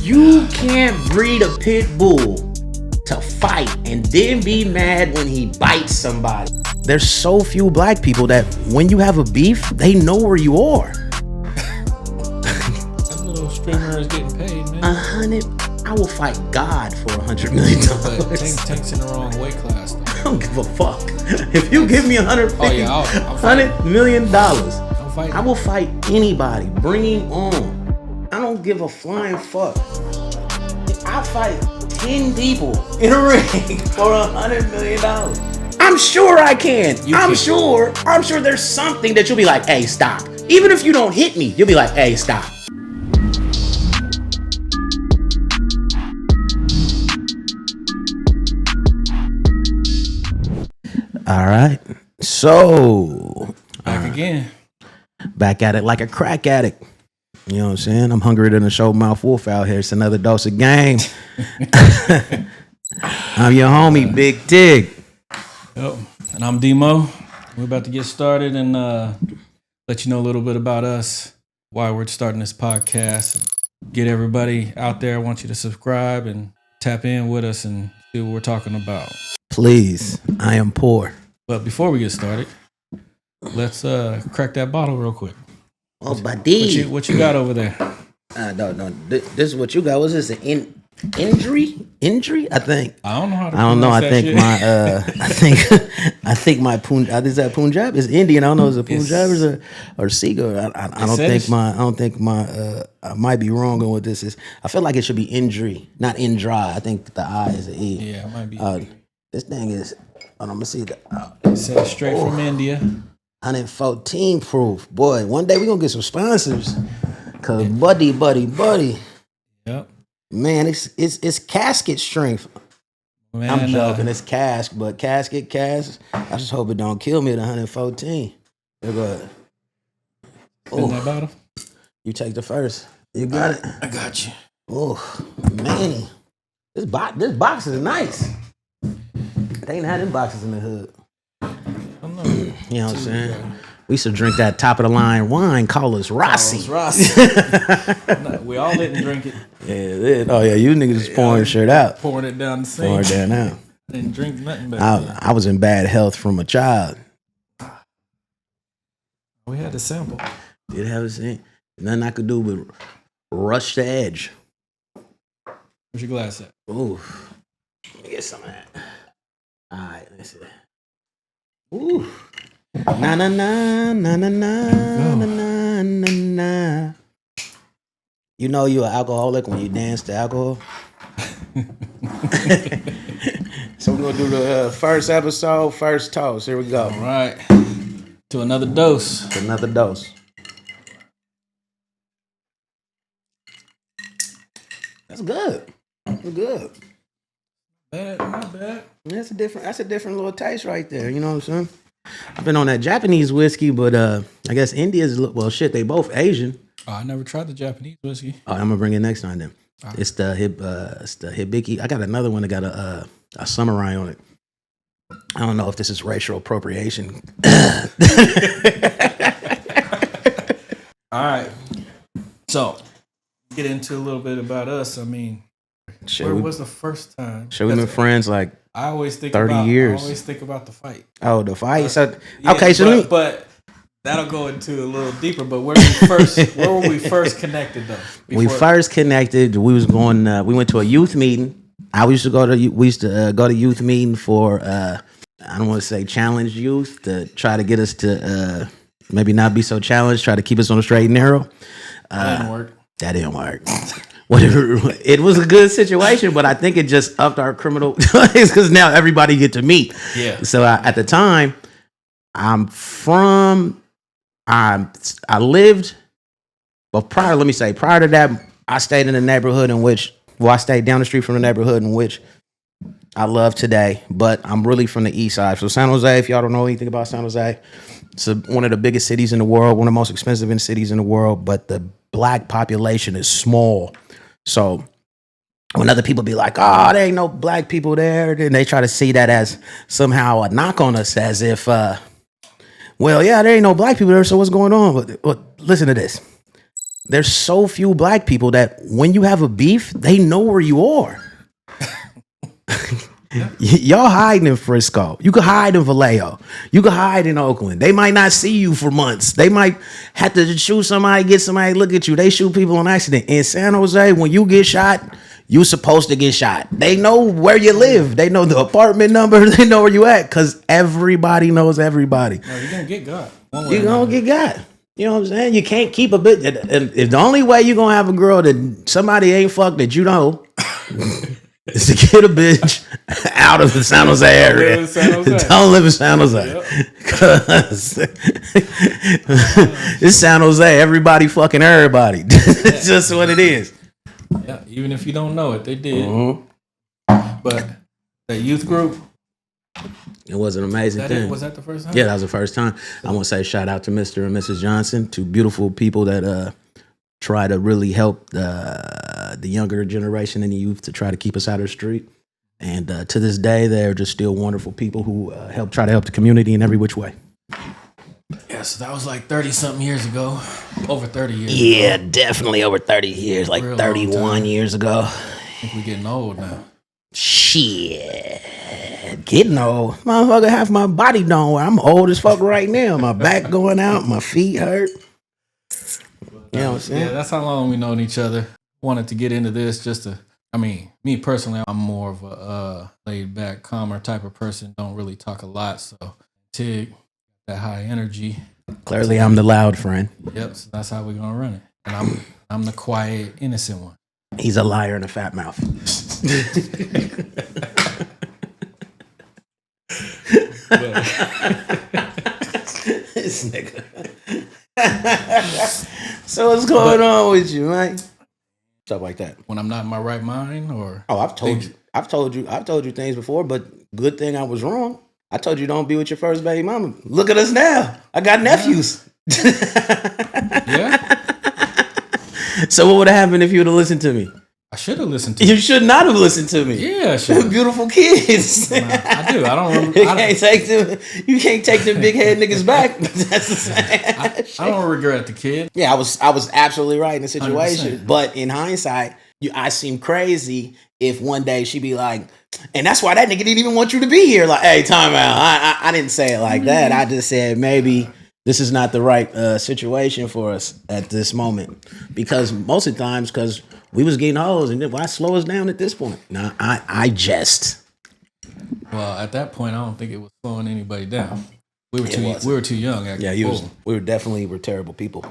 You can't breed a pit bull to fight and then be mad when he bites somebody. There's so few black people that when you have a beef, they know where you are. That little streamer is getting paid, man. I will fight God for $100 million. But Tank's in the wrong weight class, though. I don't give a fuck. If you give me $100 million, I will fight anybody. Bring him on. I don't give a flying fuck. I'll fight 10 people in a ring for $100 million. I'm sure I can. I'm sure there's something that you'll be like, hey, stop. Even if you don't hit me, you'll be like, hey, stop. All right. So back at it like a crack addict. You know what I'm saying? I'm hungrier than a show mouth wolf out here. It's another dose of game. I'm your homie, Big Tig. Yep. And I'm Demo. We're about to get started and let you know a little bit about us, why we're starting this podcast. Get everybody out there. I want you to subscribe and tap in with us and see what we're talking about. Please, I am poor. But before we get started, let's crack that bottle real quick. Oh, buddy. What you got over there? No. This is what you got. Was this an injury? I think. I don't know how to. I don't know. I think my Punjab. Is that Punjab? It's Indian. I don't know. Is it Punjab or Sikh? I don't think my. I might be wrong on what this is. I feel like it should be injury, not Indra. I think the I is an E. Yeah, it might be. This thing is. I'm gonna see that. It says straight from India. 114 proof. Boy, one day we're gonna get some sponsors. Cause buddy. Yep. Man, it's casket strength. Man, I'm joking, it's cask, but casket. I just hope it don't kill me at 114. You're good. In that bottle? You take the first. You got it. I got you. Oh, man. This box is nice. They ain't had them boxes in the hood. You know what I'm saying? We used to drink that top of the line wine, call us Rossi. No, we all didn't drink it. Yeah, it is. Oh yeah, you niggas just pouring shit out. Pouring it down the sink. Pouring it down now. Didn't drink nothing but I was in bad health from a child. We had to sample. Did have a sink. Nothing I could do but rush the edge. Where's your glass at? Ooh. Let me get some of that. All right, let's see. Ooh. Na na na na na na na na na. You know you're an alcoholic when you dance to alcohol. So we're gonna do the first episode, first toast. Here we go. All right. To another dose. That's good. Good. Not bad. That's a different little taste right there. You know what I'm saying? I've been on that Japanese whiskey, but I guess India's they both Asian. Oh, I never tried the Japanese whiskey. Oh, I'm gonna bring it next time then. Right. It's the Hibiki. I got another one that got a samurai on it. I don't know if this is racial appropriation. All right. So, get into a little bit about us. I mean, where was the first time? We've been friends like I always think 30 years. I always think about the fight. Oh, the fight. But that'll go into a little deeper. But where were we first connected though? We first connected. We was going. We went to a youth meeting. We used to go to youth meeting for. I don't want to say challenge youth to try to get us to maybe not be so challenged. Try to keep us on the straight and narrow. That didn't work. Whatever. It was a good situation, but I think it just upped our criminal because now everybody get to meet. Yeah. So at the time, I lived, but prior to that, I stayed in the neighborhood I stayed down the street from the neighborhood in which I love today, but I'm really from the east side. So San Jose, if y'all don't know anything about San Jose, it's one of the biggest cities in the world, one of the most expensive cities in the world, but the black population is small. So when other people be like, oh, there ain't no black people there, then they try to see that as somehow a knock on us, as if, well, yeah, there ain't no black people there, so what's going on? But listen to this. there's so few black people that when you have a beef, they know where you are. Y'all hiding in Frisco. You could hide in Vallejo. You could hide in Oakland. They might not see you for months. They might have to shoot somebody, get somebody to look at you. They shoot people on accident. In San Jose, when you get shot, you supposed to get shot. They know where you live. They know the apartment number. They know where you at because everybody knows everybody. No, you're going to get got. You're going to get got. You know what I'm saying? You can't keep a bitch. And if the only way you're going to have a girl that somebody ain't fucked that you know is to get a bitch out of the San Jose area. Don't live in San Jose. Because it's San Jose. Everybody fucking everybody. It's just what it is. Yeah, even if you don't know it, they did. But that youth group, it was an amazing thing. Was that the first time? Yeah, that was the first time. I want to say shout out to Mr. and Mrs. Johnson, two beautiful people that try to really help the younger generation and the youth to try to keep us out of the street. And to this day, they're just still wonderful people who try to help the community in every which way. Yeah, so that was like 30-something years ago. Over 30 years ago. Yeah, definitely over 30 years, like Real 31 years ago. I think we're getting old now. Shit. Getting old. Motherfucker, half my body don't work. I'm old as fuck right now. My back going out, my feet hurt. You know what I'm saying? Yeah, that's how long we known each other. Wanted to get into this just to, I mean, me personally, I'm more of a laid back, calmer type of person. Don't really talk a lot. So Tig, that high energy. Clearly, I'm the loud friend. Yep, so that's how we're gonna run it. And I'm the quiet, innocent one. He's a liar and a fat mouth. This nigga. So what's going on with you, man? Stuff like that. When I'm not in my right mind, or I've told you things before, but good thing I was wrong. I told you don't be with your first baby mama. Look at us now. I got nephews. Yeah. So what would have happened if you would have listened to me? I should have listened to you. You should not have listened to me. Yeah, I should. Beautiful kids. Nah, I do. I don't remember. You can't take them big head niggas back. That's the same. I don't regret the kid. Yeah, I was absolutely right in the situation. 100%. But in hindsight, I seem crazy if one day she be like, and that's why that nigga didn't even want you to be here. Like, hey, time out. I didn't say it like that. I just said maybe this is not the right situation for us at this moment. Because most of the times, because we was getting hoes, and then why slow us down at this point? Nah, I jest. Well, at that point, I don't think it was slowing anybody down. We were too young. Yeah, we were terrible people.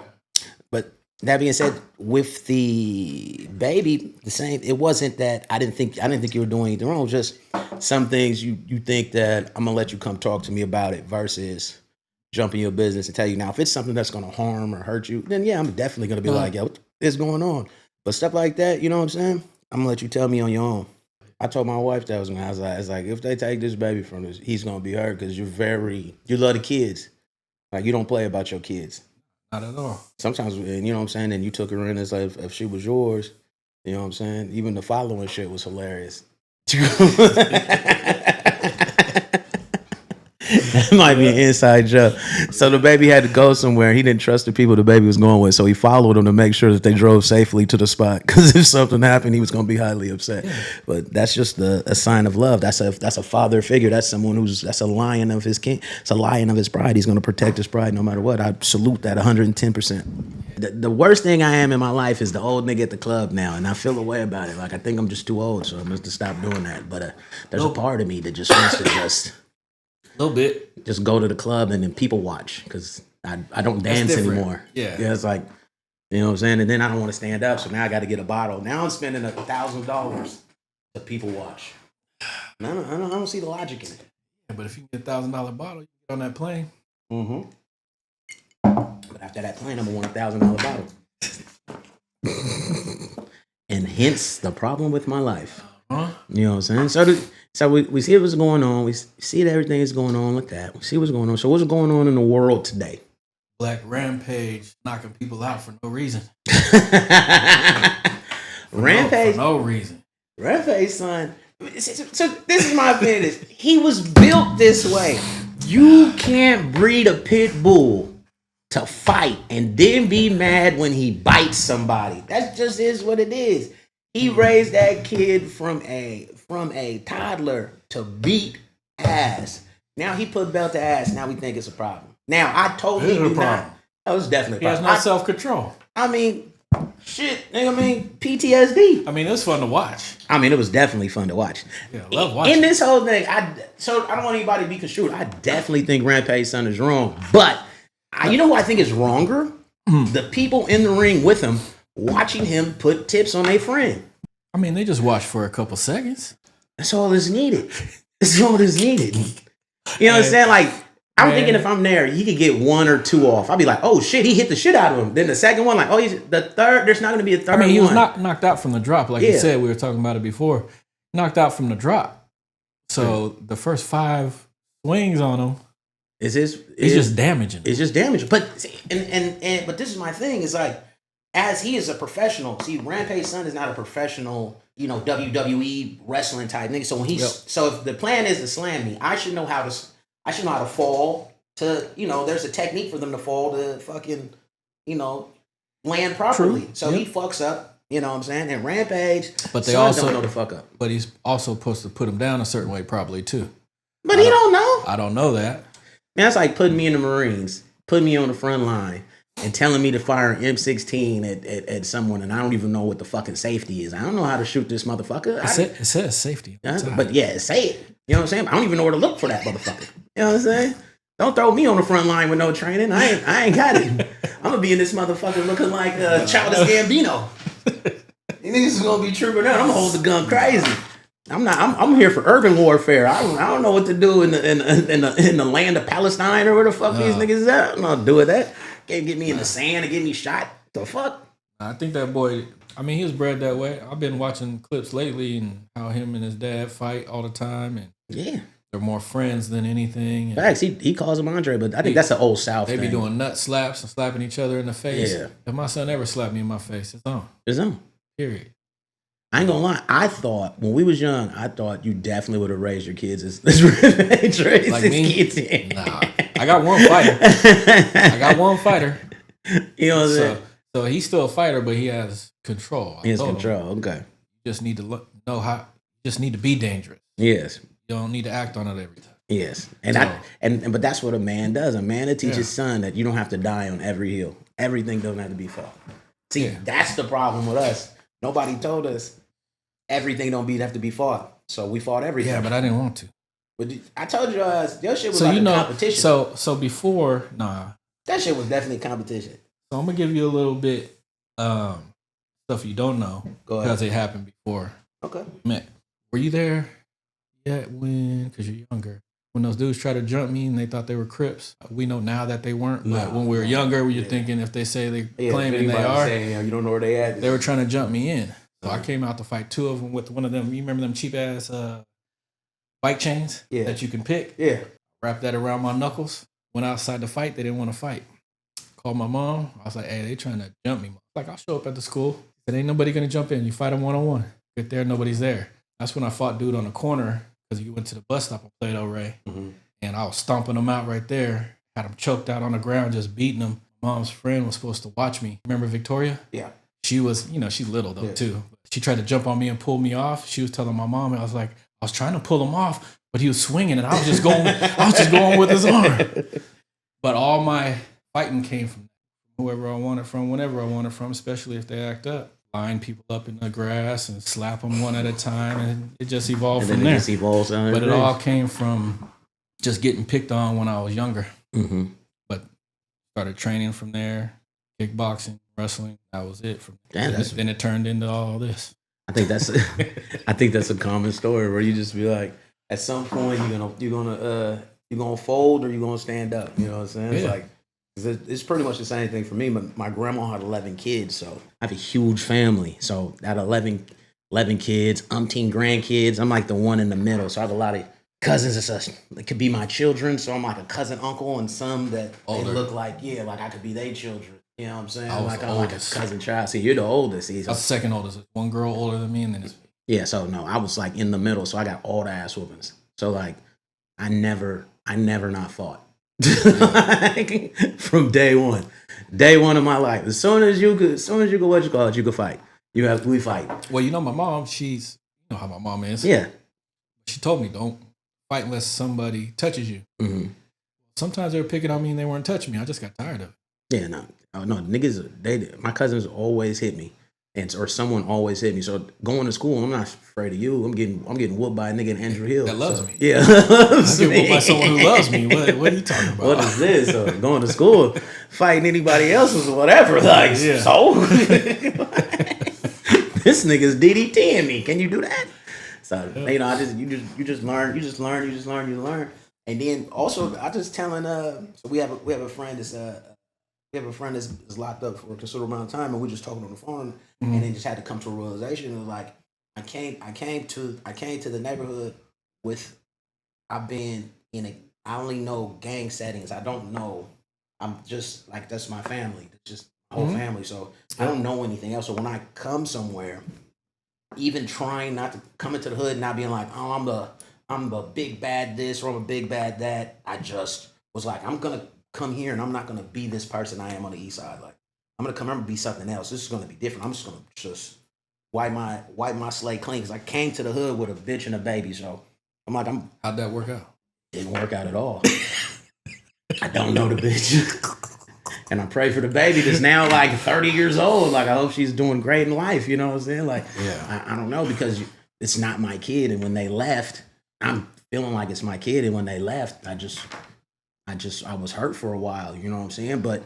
But that being said, with the baby, the same. It wasn't that I didn't think you were doing anything wrong. It was just some things you think that I'm gonna let you come talk to me about it versus jump in your business and tell you. Now, if it's something that's gonna harm or hurt you, then yeah, I'm definitely gonna be like, yo, what is going on? But stuff like that, you know what I'm saying? I'm gonna let you tell me on your own. I told my wife that I was like, if they take this baby from us, he's gonna be hurt because you love the kids. Like you don't play about your kids. Not at all. Sometimes, and you know what I'm saying, and you took her in as like if she was yours, you know what I'm saying? Even the following shit was hilarious. That might be an inside joke. So the baby had to go somewhere. He didn't trust the people the baby was going with, so he followed them to make sure that they drove safely to the spot. Because if something happened, he was going to be highly upset. Yeah. But that's just a sign of love. That's a father figure. That's someone that's a lion of his king. It's a lion of his pride. He's going to protect his pride no matter what. I salute that 110%. The worst thing I am in my life is the old nigga at the club now, and I feel a way about it. Like I think I'm just too old, so I'm going to stop doing that. But there's a part of me that just wants to just... A little bit. Just go to the club and then people watch because I don't dance anymore. Yeah, it's like, you know what I'm saying? And then I don't want to stand up, so now I got to get a bottle. Now I'm spending $1,000 to people watch. And I don't see the logic in it. Yeah, but if you get $1,000 bottle, you get on that plane. Mm-hmm. But after that plane, I'm gonna want $1,000 bottle. And hence the problem with my life. Huh? You know what I'm saying? So we see what's going on. We see that everything is going on with that. We see what's going on. So what's going on in the world today? Black Rampage knocking people out for no reason. Rampage? For no reason. Rampage, son. So this is my opinion. He was built this way. You can't breed a pit bull to fight and then be mad when he bites somebody. That just is what it is. He raised that kid from a toddler to beat ass. Now he put belt to ass. Now we think it's a problem. Now I totally do not. Oh, it's definitely a problem. He has no self-control. I mean, shit. I mean, PTSD. I mean, it was fun to watch. I mean, it was definitely fun to watch. Yeah, I love watching. In this whole thing, I don't want anybody to be construed. I definitely think Rampage son is wrong. But you know who I think is wronger? The people in the ring with him watching him put tips on their friend. I mean, they just watched for a couple seconds. That's all that's needed. That's all that's needed. You know what I'm saying? Like, I'm thinking if I'm there, he could get 1 or 2 off. I'll be like, oh shit, he hit the shit out of him. Then the second one, like, oh, the third, there's not going to be a third one. I mean, he was knocked out from the drop. Like you said, we were talking about it before. Knocked out from the drop. So the first 5 swings on him, it's just damaging. It's just damaging. But but this is my thing. Is like, as he is a professional, see, Rampage son is not a professional, WWE wrestling type nigga. So when so if the plan is to slam me, I should know how to fall to, there's a technique for them to fall to fucking, land properly. True. So he fucks up, you know what I'm saying? And Rampage, but they also don't know to fuck up. But he's also supposed to put him down a certain way probably too. But he don't know. I don't know that. Man, that's like putting me in the Marines, putting me on the front line, and telling me to fire an M16 at someone, and I don't even know what the fucking safety is. I don't know how to shoot this motherfucker. It says safety. But yeah, say it. You know what I'm saying? I don't even know where to look for that motherfucker. You know what I'm saying? Don't throw me on the front line with no training. I ain't got it. I'm gonna be in this motherfucker looking like Childish Gambino. You niggas is gonna be tripping out. I'm gonna hold the gun crazy. I'm here for urban warfare. I don't know what to do in the land of Palestine or where the fuck these niggas is at. I don't know what to do with that. Can't get me in the sand and get me shot. The fuck? I think that boy, I mean, he was bred that way. I've been watching clips lately and how him and his dad fight all the time, and they're more friends than anything. Facts. He calls him Andre, but I think that's an old South thing. They be doing nut slaps and slapping each other in the face. Yeah. If my son ever slapped me in my face, it's on. It's on. Period. I ain't gonna lie. I thought when we was young, I thought you definitely would have raised your kids as Rampage raised like his me? kids. Nah, I got one fighter. You know what I'm saying? So he's still a fighter, but he has control. He has control. Okay. You just need to know how. You just need to be dangerous. Yes. You don't need to act on it every time. Yes, but that's what a man does. A man that teaches his son that you don't have to die on every hill. Everything doesn't have to be fought. See, that's the problem with us. Nobody told us everything don't have to be fought. So we fought everything. Yeah, but I didn't want to. But I told you your shit was like a competition. So before, that shit was definitely competition. So I'm gonna give you a little bit stuff you don't know because it happened before. Okay. Man, were you there yet because you're younger? When those dudes tried to jump me and they thought they were Crips, we know now that they weren't. But when we were younger, we were thinking if they say they claiming they are, you don't know where they at. They were trying to jump me in. So I came out to fight 2 of them with one of them. You remember them cheap ass bike chains that you can pick? Yeah. Wrapped that around my knuckles. Went outside to fight. They didn't want to fight. Called my mom. I was like, hey, they trying to jump me. Like, I'll show up at the school. Said, ain't nobody going to jump in. You fight them one-on-one. Get there, nobody's there. That's when I fought dude on the corner because he went to the bus stop on Play-Doh Ray. Mm-hmm. And I was stomping him out right there. Had him choked out on the ground, just beating him. Mom's friend was supposed to watch me. Remember Victoria? Yeah. She was, she's little though too. She tried to jump on me and pull me off. She was telling my mom, and I was like, I was trying to pull him off, but he was swinging, and I was just going with his arm. But all my fighting came from whoever I wanted from, whenever I wanted from, especially if they act up. Line people up in the grass and slap them one at a time, and it just evolved from there. But it all came from just getting picked on when I was younger. Mm-hmm. But started training from there, kickboxing, wrestling. That was it. Then it turned into all this. I think that's a common story where you just be like, at some point you're gonna fold or you're gonna stand up. You know what I'm saying? It's like it's pretty much the same thing for me. My grandma had 11 kids, so I have a huge family. So that 11 kids, umpteen grandkids. I'm like the one in the middle. So I have a lot of cousins and such. It could be my children. So I'm like a cousin, uncle, and some that they look like like I could be their children. You know what I'm saying? I'm like a cousin child. See, you're the oldest. See, so. I was the second oldest. One girl older than me, and then so no, I was like in the middle. So I got all the ass whoopings. So like, I never not fought. Like, from day one. Day one of my life. As soon as you could what you call it, you could fight. We fight. Well, you know my mom, she's you know how my mom is. Yeah. She told me don't fight unless somebody touches you. Mm-hmm. Sometimes they were picking on me and they weren't touching me. I just got tired of it. Yeah, no. No, niggas, my cousins always hit me. Or someone always hit me. So going to school, I'm not afraid of you. I'm getting whooped by a nigga in Andrew Hill. That loves me. Yeah. I get whooped by someone who loves me. What are you talking about? What is this? So going to school, fighting anybody else's or whatever. Like, so this nigga's DDTing me. Can you do that? So you just learn. And then also I just telling so we have a friend that's locked up for a considerable amount of time, and we're just talking on the phone, and then just had to come to a realization of like I came to the neighborhood with I only know gang settings. I don't know. I'm just like that's my family. It's just my whole family. So I don't know anything else. So when I come somewhere, even trying not to come into the hood and not being like, oh, I'm a big bad this or I'm a big bad that. I just was like, I'm gonna come here and I'm not gonna be this person I am on the east side. Like I'm gonna be something else. This is gonna be different. I'm just gonna wipe my slate clean because I came to the hood with a bitch and a baby. So I'm like, how'd that work out? Didn't work out at all. I don't know the bitch. And I pray for the baby that's now like 30 years old. Like I hope she's doing great in life. You know what I'm saying? Like I don't know because it's not my kid. And when they left, I'm feeling like it's my kid. And when they left, I was hurt for a while. You know what I'm saying? But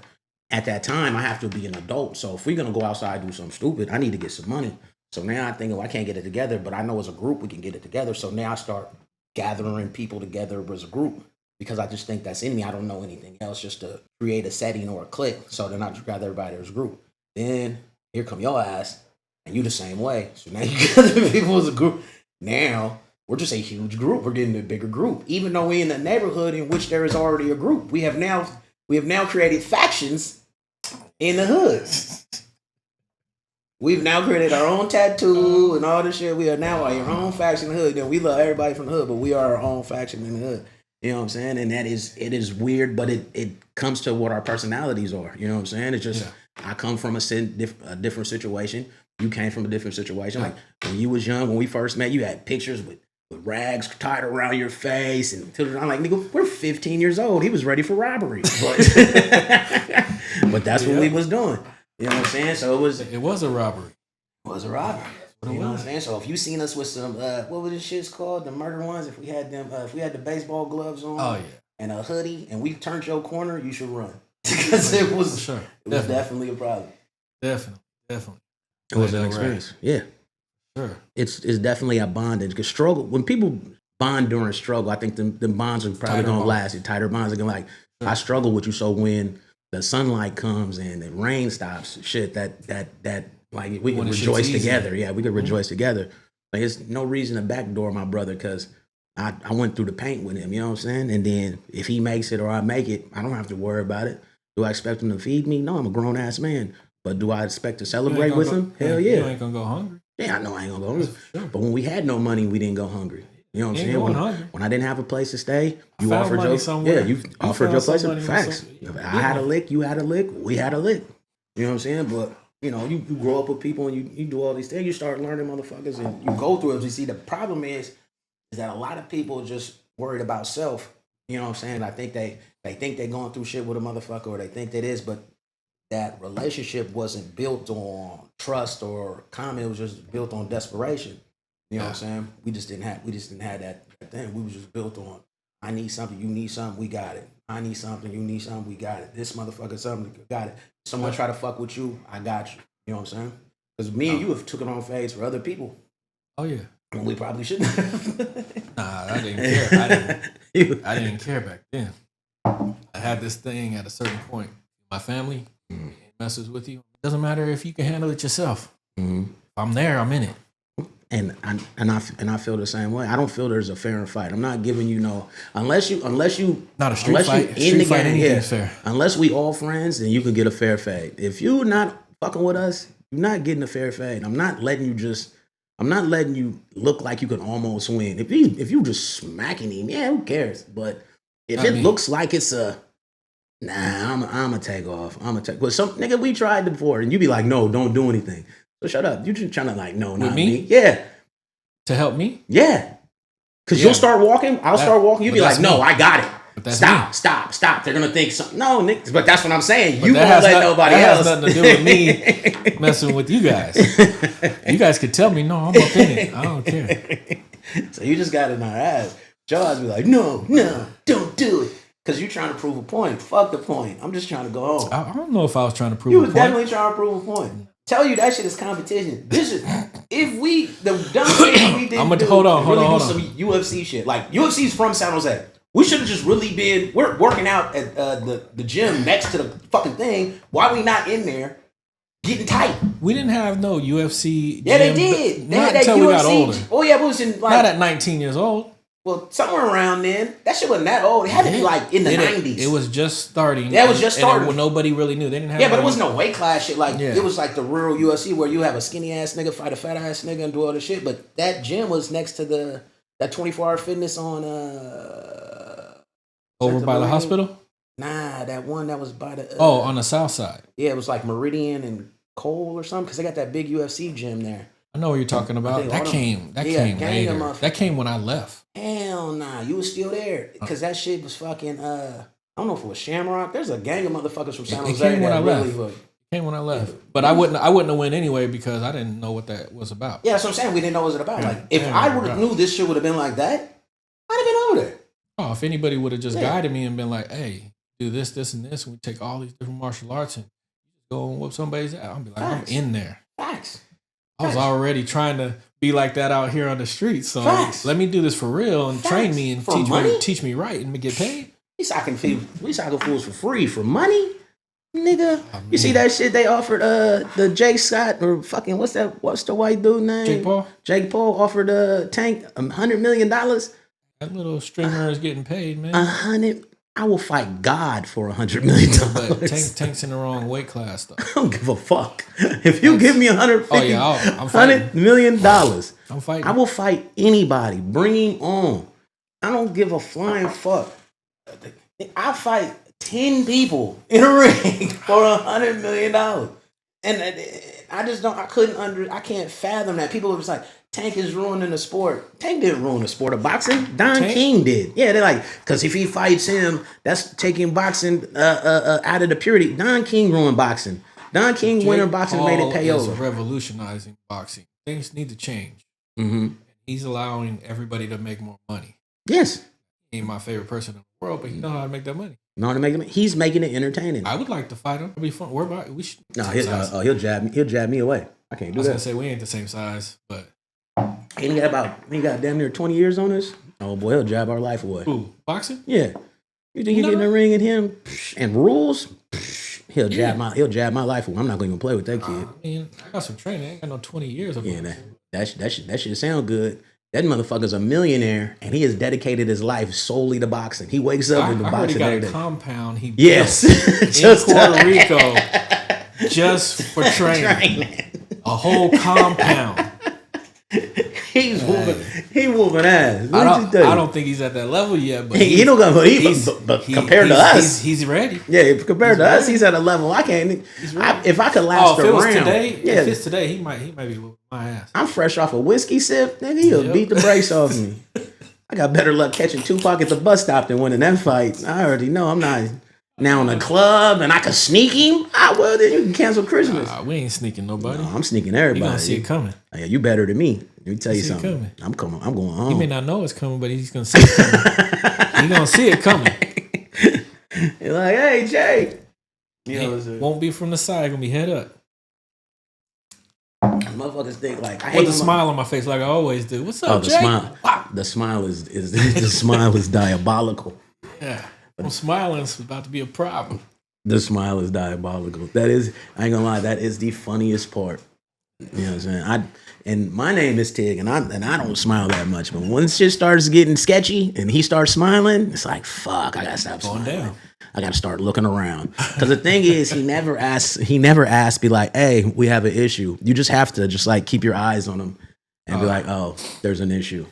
at that time, I have to be an adult. So if we're gonna go outside and do something stupid, I need to get some money. So now I think, I can't get it together, but I know as a group we can get it together. So now I start gathering people together as a group because I just think that's in me. I don't know anything else, just to create a setting or a clique. So then I just gather everybody as a group. Then here come your ass, and you the same way. So now you gather people as a group. Now we're just a huge group. We're getting a bigger group, even though we're in a neighborhood in which there is already a group. We have now created factions in the hood. We've now created our own tattoo and all this shit. We are now our own faction in the hood. You know, we love everybody from the hood, but we are our own faction in the hood. You know what I'm saying? And it is weird, but it comes to what our personalities are. You know what I'm saying? It's just I come from a different situation. You came from a different situation. Like when you was young, when we first met, you had pictures with rags tied around your face, and I'm like, nigga, we're 15 years old. He was ready for robbery, but that's what we was doing. You know what I'm saying? So it was a robbery. It was a robbery. You know what I'm saying? So if you seen us with some what was this shit's called? The murder ones, if we had them if we had the baseball gloves on and a hoodie and we turned your corner, you should run. Because it was definitely a problem. Definitely. It was an experience. Right. Yeah. Sure. It's definitely a bondage. Because struggle, when people bond during struggle, I think the bonds are probably going to last. The tighter bonds are going to I struggle with you. So when the sunlight comes and the rain stops, shit, that like we can rejoice together. Yeah, we could rejoice together. Like there's no reason to backdoor my brother because I went through the paint with him. You know what I'm saying? And then if he makes it or I make it, I don't have to worry about it. Do I expect him to feed me? No, I'm a grown ass man. But do I expect to celebrate with him? Hell yeah. You ain't gonna go hungry. Yeah, I know I ain't gonna go hungry. Sure. But when we had no money, we didn't go hungry. You know what I'm saying? When I didn't have a place to stay, you offered your offered your place. Facts. I had a lick, you had a lick, we had a lick. You know what I'm saying? But you know, you grow up with people and you do all these things. You start learning motherfuckers and you go through it. You see, the problem is that a lot of people are just worried about self. You know what I'm saying? I think they think they're going through shit with a motherfucker, or they think that is, but that relationship wasn't built on trust or comment. It was just built on desperation. You know what I'm saying? We just didn't have that thing. We was just built on, I need something, you need something, we got it. I need something, you need something, we got it. This motherfucker something, got it. Someone try to fuck with you, I got you. You know what I'm saying? Because me and you have took it on phase for other people. Oh yeah. And we probably shouldn't have. Nah, I didn't care. I didn't care back then. I had this thing at a certain point. My family messes with you. It doesn't matter if you can handle it yourself. Mm-hmm. If I'm there, I'm in it. And I feel the same way. I don't feel there's a fair and fight. I'm not giving you no unless you not a street fight. Street fight, anything's fair. Unless we all friends, then you can get a fair fade. If you not fucking with us, you're not getting a fair fade. I'm not letting you look like you can almost win. If you just smacking him, yeah, who cares? But if it looks like it's a Nah, I'm gonna take off. I'm gonna take. Well, some nigga, we tried before, and you be like, no, don't do anything. So shut up. You just trying to like, no, not me. Yeah. To help me? Yeah. Because you'll start walking. I'll start walking. You'll be like, no, I got it. Stop. They're gonna think something. No, niggas. But that's what I'm saying. You won't let nobody else. That has nothing to do with me messing with you guys. You guys could tell me, no, I'm up in it. I don't care. So you just got it in our ass. Joe's be like, no, don't do it. Because you're trying to prove a point. Fuck the point. I'm just trying to go home. I don't know if I was trying to prove a point. You was definitely trying to prove a point. Tell you that shit is competition. This is if we the dumb shit we did. I'm gonna hold on. Some UFC shit. Like UFC's from San Jose. We should have just really been. We're working out at the gym next to the fucking thing. Why we not in there getting tight? We didn't have no UFC. Yeah, they did. They not had that until UFC. We got older. Oh yeah, but it was in like not at 19 years old. Well, somewhere around then. That shit wasn't that old. It had to be like in the 90s. It was just starting. Yeah, it was just starting. And nobody really knew. They didn't have. Yeah, but it wasn't no weight class shit. Like it was like the real UFC where you have a skinny ass nigga fight a fat ass nigga and do all this shit. But that gym was next to that 24-hour fitness on over by the hospital. Nah, that one that was by the on the south side. Yeah, it was like Meridian and Cole or something because they got that big UFC gym there. I know what you're talking about. That came later. That came when I left. Hell nah, you was still there because that shit was fucking. I don't know if it was Shamrock. There's a gang of motherfuckers from San Jose. It came when I left. Came when I left, but I wouldn't have went anyway because I didn't know what that was about. Yeah, that's what I'm saying. We didn't know what it was about. Like if I would have knew this shit would have been like that, I'd have been over there. Oh, if anybody would have just guided me and been like, "Hey, do this, this, and this," and we take all these different martial arts and go and whoop somebody's ass, I'd be like, Facts. I'm in there. Facts. I was already trying to be like that out here on the streets. So let me do this for real and train me and teach me right and get paid. We socking fools for free for money, nigga. You see that shit they offered the Jake Scott or fucking what's the white dude name? Jake Paul offered Tank $100 million. That little streamer is getting paid, man. I will fight God for $100 million. But Tank's in the wrong weight class, though. I don't give a fuck. If you give me $100 million, I'm fighting. I will fight anybody. Bring him on. I don't give a flying fuck. I'll fight 10 people in a ring for $100 million. And I just don't. I can't fathom that. People are just like, Tank is ruining the sport. Tank didn't ruin the sport of boxing. Don King did. Yeah, they're like, because if he fights him, that's taking boxing out of the purity. Don King ruined boxing. Don King winning boxing made it pay over. He's revolutionizing boxing. Things need to change. Mm-hmm. He's allowing everybody to make more money. Yes. He ain't my favorite person in the world, but he knows how to make that money. He's making it entertaining. I would like to fight him. It'd be fun. We should. No, he'll jab me away. I can't do that. I was gonna say we ain't the same size, but he got damn near 20 years on us. Oh boy, he'll jab our life away. Ooh, boxing? Yeah. You think you get in the ring and him and rules? He'll jab my life away. I'm not gonna even play with that kid. I got some training. I ain't got no 20 years of that shit sound good. That motherfucker's a millionaire, and he has dedicated his life solely to boxing. He wakes up in the boxing every day. A compound he built in Puerto Rico just for training. A whole compound. He's whooping ass. I don't think he's at that level yet, but compared to us, he's ready. Yeah, compared to us, he's at a level I can't. If I could last a round, if it's today, he might be whooping my ass. I'm fresh off a whiskey sip, nigga. He'll beat the brakes off me. I got better luck catching Tupac at the bus stop than winning that fight. I already know I'm not now in a club and I could sneak him. Well, then you can cancel Christmas. We ain't sneaking nobody. No, I'm sneaking everybody. You gonna see it coming. Yeah, you better than me. Let me tell you something. I'm coming. I'm going home. He may not know it's coming, but he's gonna see it coming. He's gonna see it coming. You're like, hey, Jay. Won't be from the side. Gonna be head up. Motherfuckers think like I hate with a smile on my face, like I always do. What's up, the Jay? Smile. The smile is the smile is diabolical. Yeah, I'm smiling. It's about to be a problem. The smile is diabolical. That is, I ain't gonna lie, that is the funniest part. You know what I'm saying? And my name is Tig, and I don't smile that much. But once shit starts getting sketchy and he starts smiling, it's like, fuck, I gotta stop smiling. Down. I gotta start looking around. Because the thing is, he never asks, be like, hey, we have an issue. You just have to just like keep your eyes on him and be like, oh, there's an issue.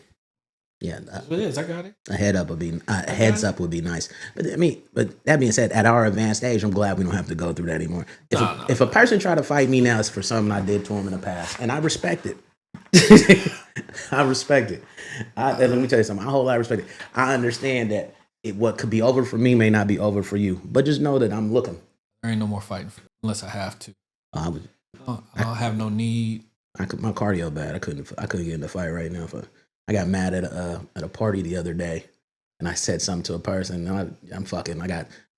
Yeah, That's what it is. I got it. a head up would be heads up would be nice. But I mean, but that being said, at our advanced age, I'm glad we don't have to go through that anymore. If a person try to fight me now, it's for something I did to him in the past, and I respect it. I respect it. Let me tell you something. I whole lot respect it. I understand that what could be over for me may not be over for you, but just know that I'm looking. There ain't no more fighting unless I have to. I don't have no need. My cardio bad. I couldn't get in the fight right now. I got mad at a party the other day, and I said something to a person. And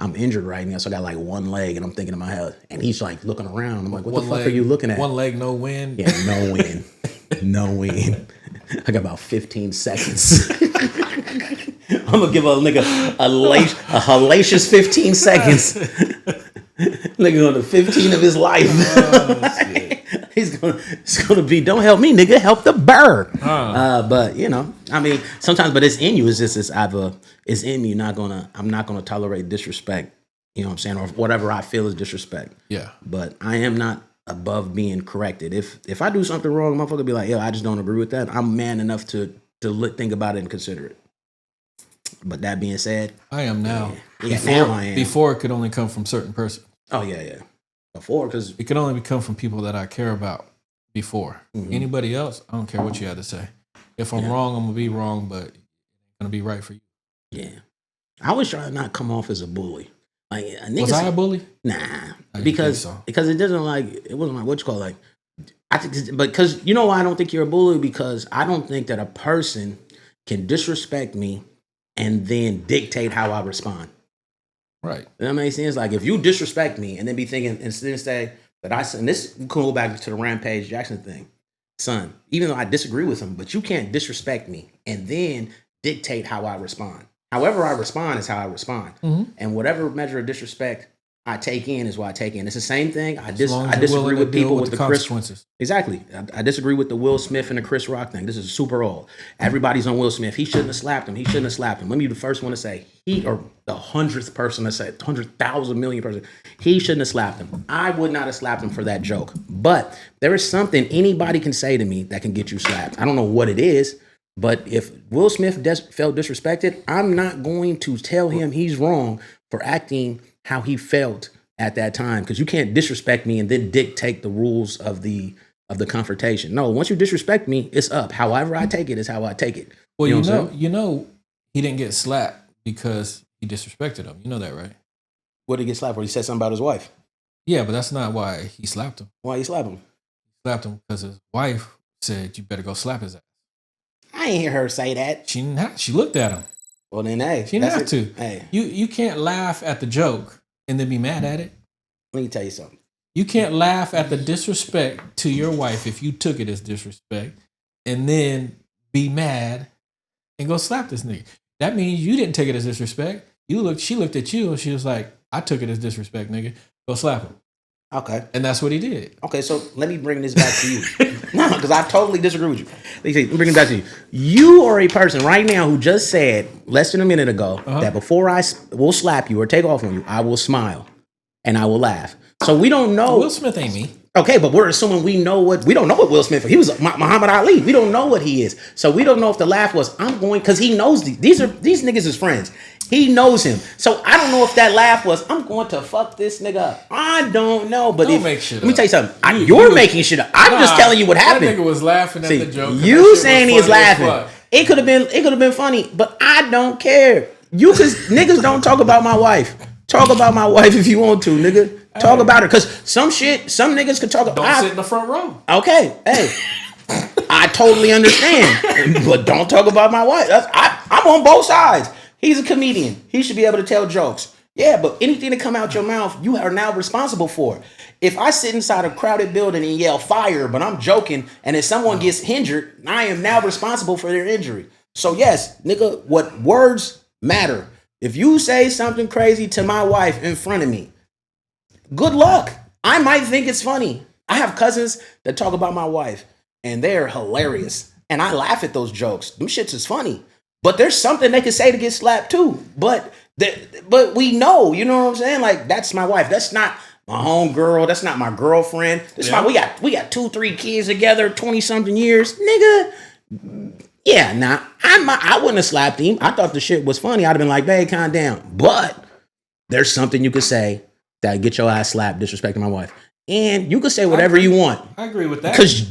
I'm injured right now, so I got like one leg, and I'm thinking in my head, and he's like looking around. I'm like, what the fuck are you looking at? One leg, no win. Yeah, no win, no win. I got about 15 seconds. I'm gonna give a nigga a hellacious 15 seconds. Nigga on the 15 of his life. It's gonna be, don't help me, nigga, help the bird. But you know, I mean, sometimes, but it's in you. It's just it's in me. I'm not gonna tolerate disrespect. You know what I'm saying, or whatever I feel is disrespect. Yeah. But I am not above being corrected. If I do something wrong, motherfucker be like, yo, I just don't agree with that. I'm man enough to think about it and consider it. But that being said, I am now. Yeah, now I am. Before it could only come from certain persons. Oh yeah. Before, because it could only come from people that I care about. Before anybody else, I don't care what you had to say. If I'm wrong, I'm gonna be wrong, but it's gonna be right for you. Yeah, I was trying to not come off as a bully. Like a nigga, was I a bully? Nah, because it wasn't like what you call like. I think, but because you know why I don't think you're a bully, because I don't think that a person can disrespect me and then dictate how I respond. Right. That makes sense. Like if you disrespect me and then be thinking and then say that and this can go back to the Rampage Jackson thing, son. Even though I disagree with him, but you can't disrespect me and then dictate how I respond. However I respond is how I respond, and whatever measure of disrespect I take in is what I take in. It's the same thing. I disagree with people with the consequences. Exactly. I disagree with the Will Smith and the Chris Rock thing. This is super old. Everybody's on Will Smith. He shouldn't have slapped him. Let me be the first one to say, or the 100th person to say, 100,000 million person, he shouldn't have slapped him. I would not have slapped him for that joke. But there is something anybody can say to me that can get you slapped. I don't know what it is, but if Will Smith felt disrespected, I'm not going to tell him he's wrong for acting how he felt at that time, because you can't disrespect me and then dictate the rules of the confrontation. No, once you disrespect me, it's up. However I take it is how I take it. Well, you know, he didn't get slapped because he disrespected him. You know that, right? What did he get slapped for? He said something about his wife. Yeah, but that's not why he slapped him. Why he slapped him? He slapped him because his wife said, "You better go slap his ass." I ain't hear her say that. She looked at him. Well, then, hey. She didn't have to. Hey. You can't laugh at the joke and then be mad at it. Let me tell you something. You can't laugh at the disrespect to your wife if you took it as disrespect and then be mad and go slap this nigga. That means you didn't take it as disrespect. She looked at you and she was like, I took it as disrespect, nigga. Go slap him. Okay. And that's what he did. Okay, so let me bring this back to you. No, because I totally disagree with you. Let me bring it back to you. You are a person right now who just said less than a minute ago that before I will slap you or take off on you, I will smile and I will laugh. So we don't know. Will Smith ain't me. Okay, but we're assuming we don't know what Will Smith is. He was Muhammad Ali. We don't know what he is. So we don't know if the laugh was, because he knows these niggas is friends. He knows him. So I don't know if that laugh was, I'm going to fuck this nigga up. I don't know. But don't make shit up. Let me tell you something. You're making shit up. I'm just telling you what happened. That nigga was laughing at the joke. You saying he's laughing. It could have been funny, but I don't care. Cause niggas don't talk about my wife. Talk about my wife if you want to, nigga. Talk about her. Cause some niggas can talk about. Don't sit in the front row. Okay. Hey. I totally understand. But don't talk about my wife. I'm on both sides. He's a comedian. He should be able to tell jokes. Yeah, but anything that come out your mouth, you are now responsible for. If I sit inside a crowded building and yell fire, but I'm joking, and if someone gets injured, I am now responsible for their injury. So yes, nigga, what words matter. If you say something crazy to my wife in front of me, good luck. I might think it's funny. I have cousins that talk about my wife, and they're hilarious. And I laugh at those jokes. Them shits is funny. But there's something they could say to get slapped too. But we know, you know what I'm saying? Like, that's my wife. That's not my homegirl. That's not my girlfriend. We got 2-3 kids together, 20-something years. Nigga, Yeah, now I wouldn't have slapped him. I thought the shit was funny. I'd have been like, babe, calm down. But there's something you could say that get your ass slapped disrespecting my wife. And you could say whatever you want. I agree with that. Because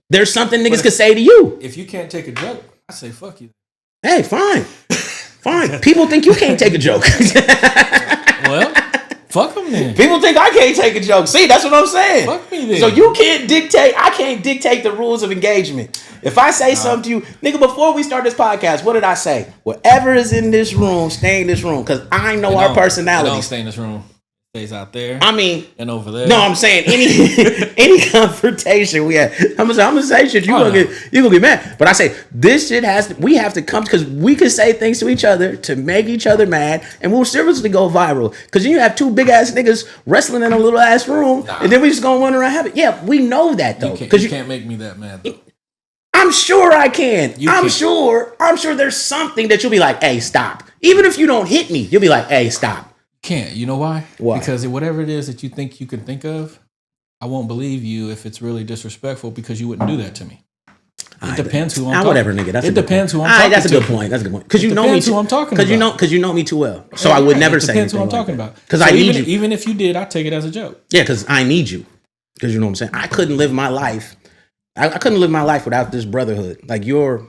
there's something niggas could say to you. If you can't take a joke, I say fuck you. Hey, fine. Fine. People think you can't take a joke. Well, fuck them then. People think I can't take a joke. See, that's what I'm saying. Fuck me then. So you can't dictate. I can't dictate the rules of engagement. If I say something to you, nigga, before we start this podcast, what did I say? Whatever is in this room, stay in this room. Because I know our personalities. Don't stay in this room. Stays out there. I mean, and over there. No, I'm saying any confrontation we have. I'm gonna say shit. You gonna get mad. But I say this shit we have to come because we can say things to each other to make each other mad, and we'll seriously go viral. Because you have two big ass niggas wrestling in a little ass room, and then we just gonna run around having. Yeah, we know that though. Because you can't make me that mad though. I'm sure I can. I'm sure there's something that you'll be like, hey, stop. Even if you don't hit me, you'll be like, hey, stop. Can't. You know why? Why? Because whatever it is that you think you can think of, I won't believe you if it's really disrespectful because you wouldn't do that to me. It depends who I'm talking to. Whatever, nigga. It depends who I'm talking to. That's a good point. That's a good point. Because you know me. Who I'm talking about. Because you know me too well. So I would never say anything. Depends who I'm talking about. Because I need you. Even if you did, I take it as a joke. Yeah, because I need you. Because you know what I'm saying. I couldn't live my life. I couldn't live my life without this brotherhood. Like you're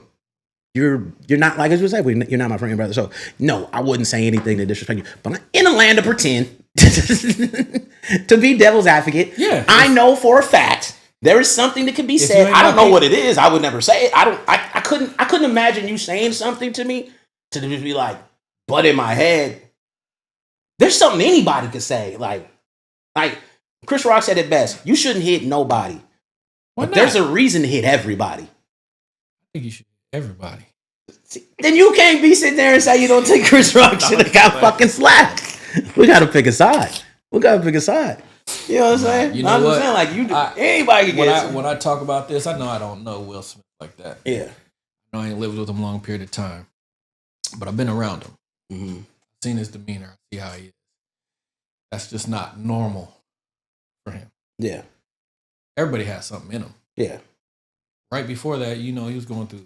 not, like as we say, you're not my friend, brother. So no, I wouldn't say anything to disrespect you. But I'm in a land of pretend to be devil's advocate. Yeah, I know for a fact there is something that can be said. I don't know what it is. I would never say it. I couldn't imagine you saying something to me to just be like, but in my head, there's something anybody could say. Like Chris Rock said it best. You shouldn't hit nobody. But there's a reason to hit everybody. I think you should hit everybody. See, then you can't be sitting there and say you don't take Chris Rock shit and got fucking slapped. We got to pick a side. You know what I'm saying? You know what? Like anybody can get when I talk about this, I know I don't know Will Smith like that. Yeah. I know I ain't lived with him a long period of time. But I've been around him. Mm-hmm. I've seen his demeanor. I see how he is. That's just not normal for him. Yeah. Everybody has something in him. Yeah. Right before that, he was going through a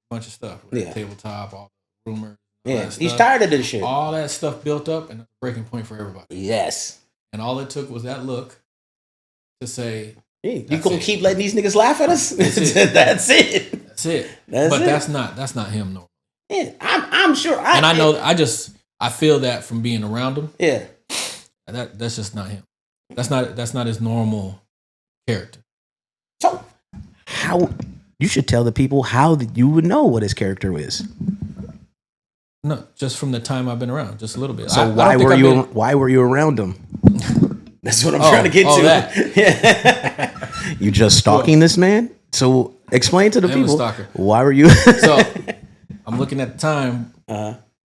bunch of stuff. Yeah. Tabletop, all the rumors. Yeah. He's tired of this shit. All that stuff built up and a breaking point for everybody. Yes. And all it took was that look to say, you gonna keep letting these niggas laugh at us? That's it. That's not him, no. Yeah, I'm sure. I feel that from being around him. Yeah. That's just not him. That's not his normal character. So how you should tell the people how you would know what his character is. No, just from the time I've been around, just a little bit. So why were you around him? That's what I'm trying to get to. That. Yeah. You just stalking this man? So explain to the people. Why were you? So I'm looking at the time.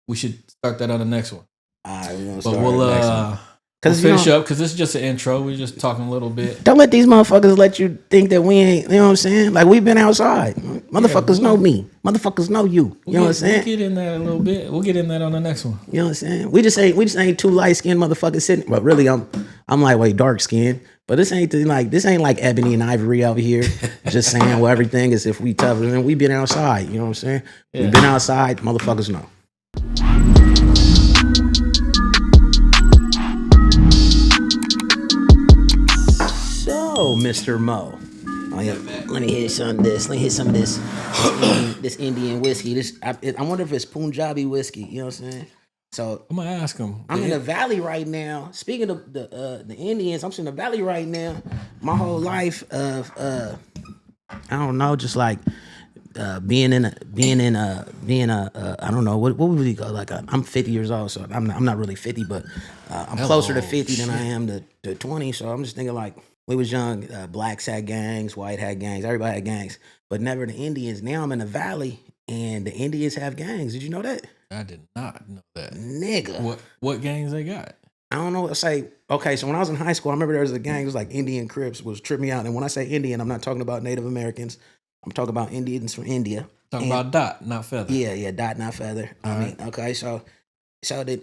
We should start that on the next one. We'll finish up because this is just an intro. We're just talking a little bit. Don't let these motherfuckers let you think that we ain't, you know what I'm saying? Like, we've been outside. Motherfuckers know me. Motherfuckers know you. You know what I'm saying? We'll get in that a little bit. We'll get in that on the next one. You know what I'm saying? We just ain't two light-skinned motherfuckers sitting. But really, I'm lightweight dark-skinned. But this ain't like Ebony and Ivory over here just saying, well, everything is if we tough. And we been outside. You know what I'm saying? Yeah. We've been outside. Motherfuckers know. Oh, Mr. Mo. Oh, yeah. Let me hit some of this. This Indian whiskey. I wonder if it's Punjabi whiskey. You know what I'm saying? So I'm gonna ask him. I'm in the valley right now. Speaking of the Indians, I'm in the valley right now. My whole life of I don't know, just like being I don't know what would we go like. I'm 50 years old, so I'm not really 50, but I'm closer to 50 than I am to 20. So I'm just thinking like. We was young, blacks had gangs, white had gangs, everybody had gangs, but never the Indians. Now I'm in the valley, and the Indians have gangs. Did you know that? I did not know that. Nigga. What gangs they got? I don't know what to say. Okay, so when I was in high school, I remember there was a gang, it was like Indian Crips, was tripping me out. And when I say Indian, I'm not talking about Native Americans. I'm talking about Indians from India. Talking about Dot, not Feather. Yeah, Dot, not Feather. Okay, so So then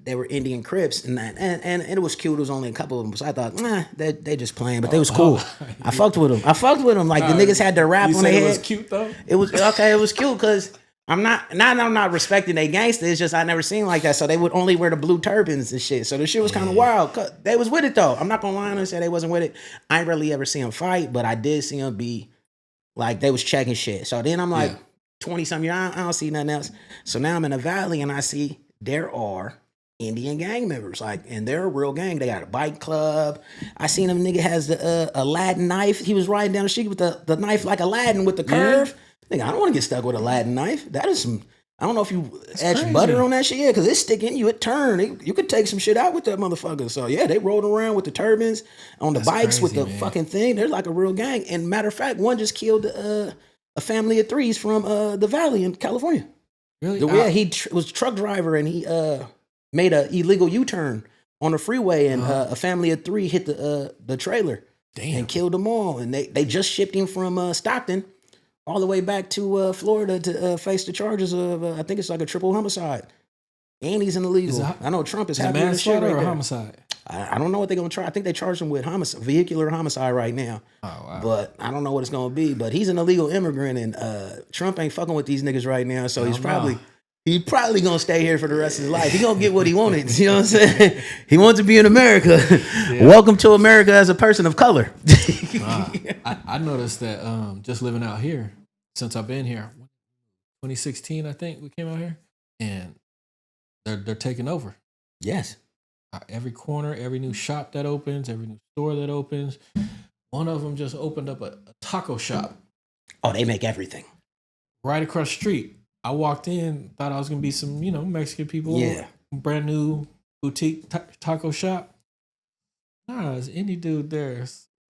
they were Indian Crips, and it was cute. It was only a couple of them, so I thought, they just playing, but they was cool. I fucked with them. Like the niggas had their rap on their head. It was cute though. It was okay. It was cute because I'm not respecting they gangster. It's just I never seen like that. So they would only wear the blue turbans and shit. So the shit was kind of wild. They was with it though. I'm not gonna lie and say they wasn't with it. I ain't really ever see them fight, but I did see them be like they was checking shit. So then I'm like 20 something years. I don't see nothing else. So now I'm in the valley and I see there are Indian gang members, like, and they're a real gang. They got a bike club. I seen him nigga has the Aladdin knife. He was riding down the street with the knife like Aladdin with the curve. Nigga, I don't want to get stuck with a Aladdin knife. That is some. I don't know if you etch butter on that shit, because it's sticking you. It turn. You could take some shit out with that motherfucker. So yeah, they rode around with the turbans on the bikes with the fucking thing. They're like a real gang. And matter of fact, one just killed a family of threes from the Valley in California. Really? Yeah, he was a truck driver and he made an illegal U-turn on the freeway, and a family of three hit the trailer and killed them all. And they just shipped him from Stockton all the way back to Florida to face the charges of I think it's like a triple homicide. And he's an illegal. I know Trump is happy with shit right or there. homicide. I don't know what they're gonna try. I think they charged him with vehicular homicide right now. Oh wow! But I don't know what it's gonna be. But he's an illegal immigrant, and Trump ain't fucking with these niggas right now. So he's probably gonna stay here for the rest of his life. He gonna get what he wanted. You know what I'm saying? He wants to be in America. Yeah. Welcome to America as a person of color. I noticed that just living out here since I've been here, 2016 I think we came out here, and they're taking over. Yes. Every corner, every new shop that opens, every new store that opens. One of them just opened up a taco shop. Oh, they make everything. Right across the street. I walked in, thought I was going to be some, Mexican people. Yeah. Brand new boutique taco shop. Nah, it's any dude there.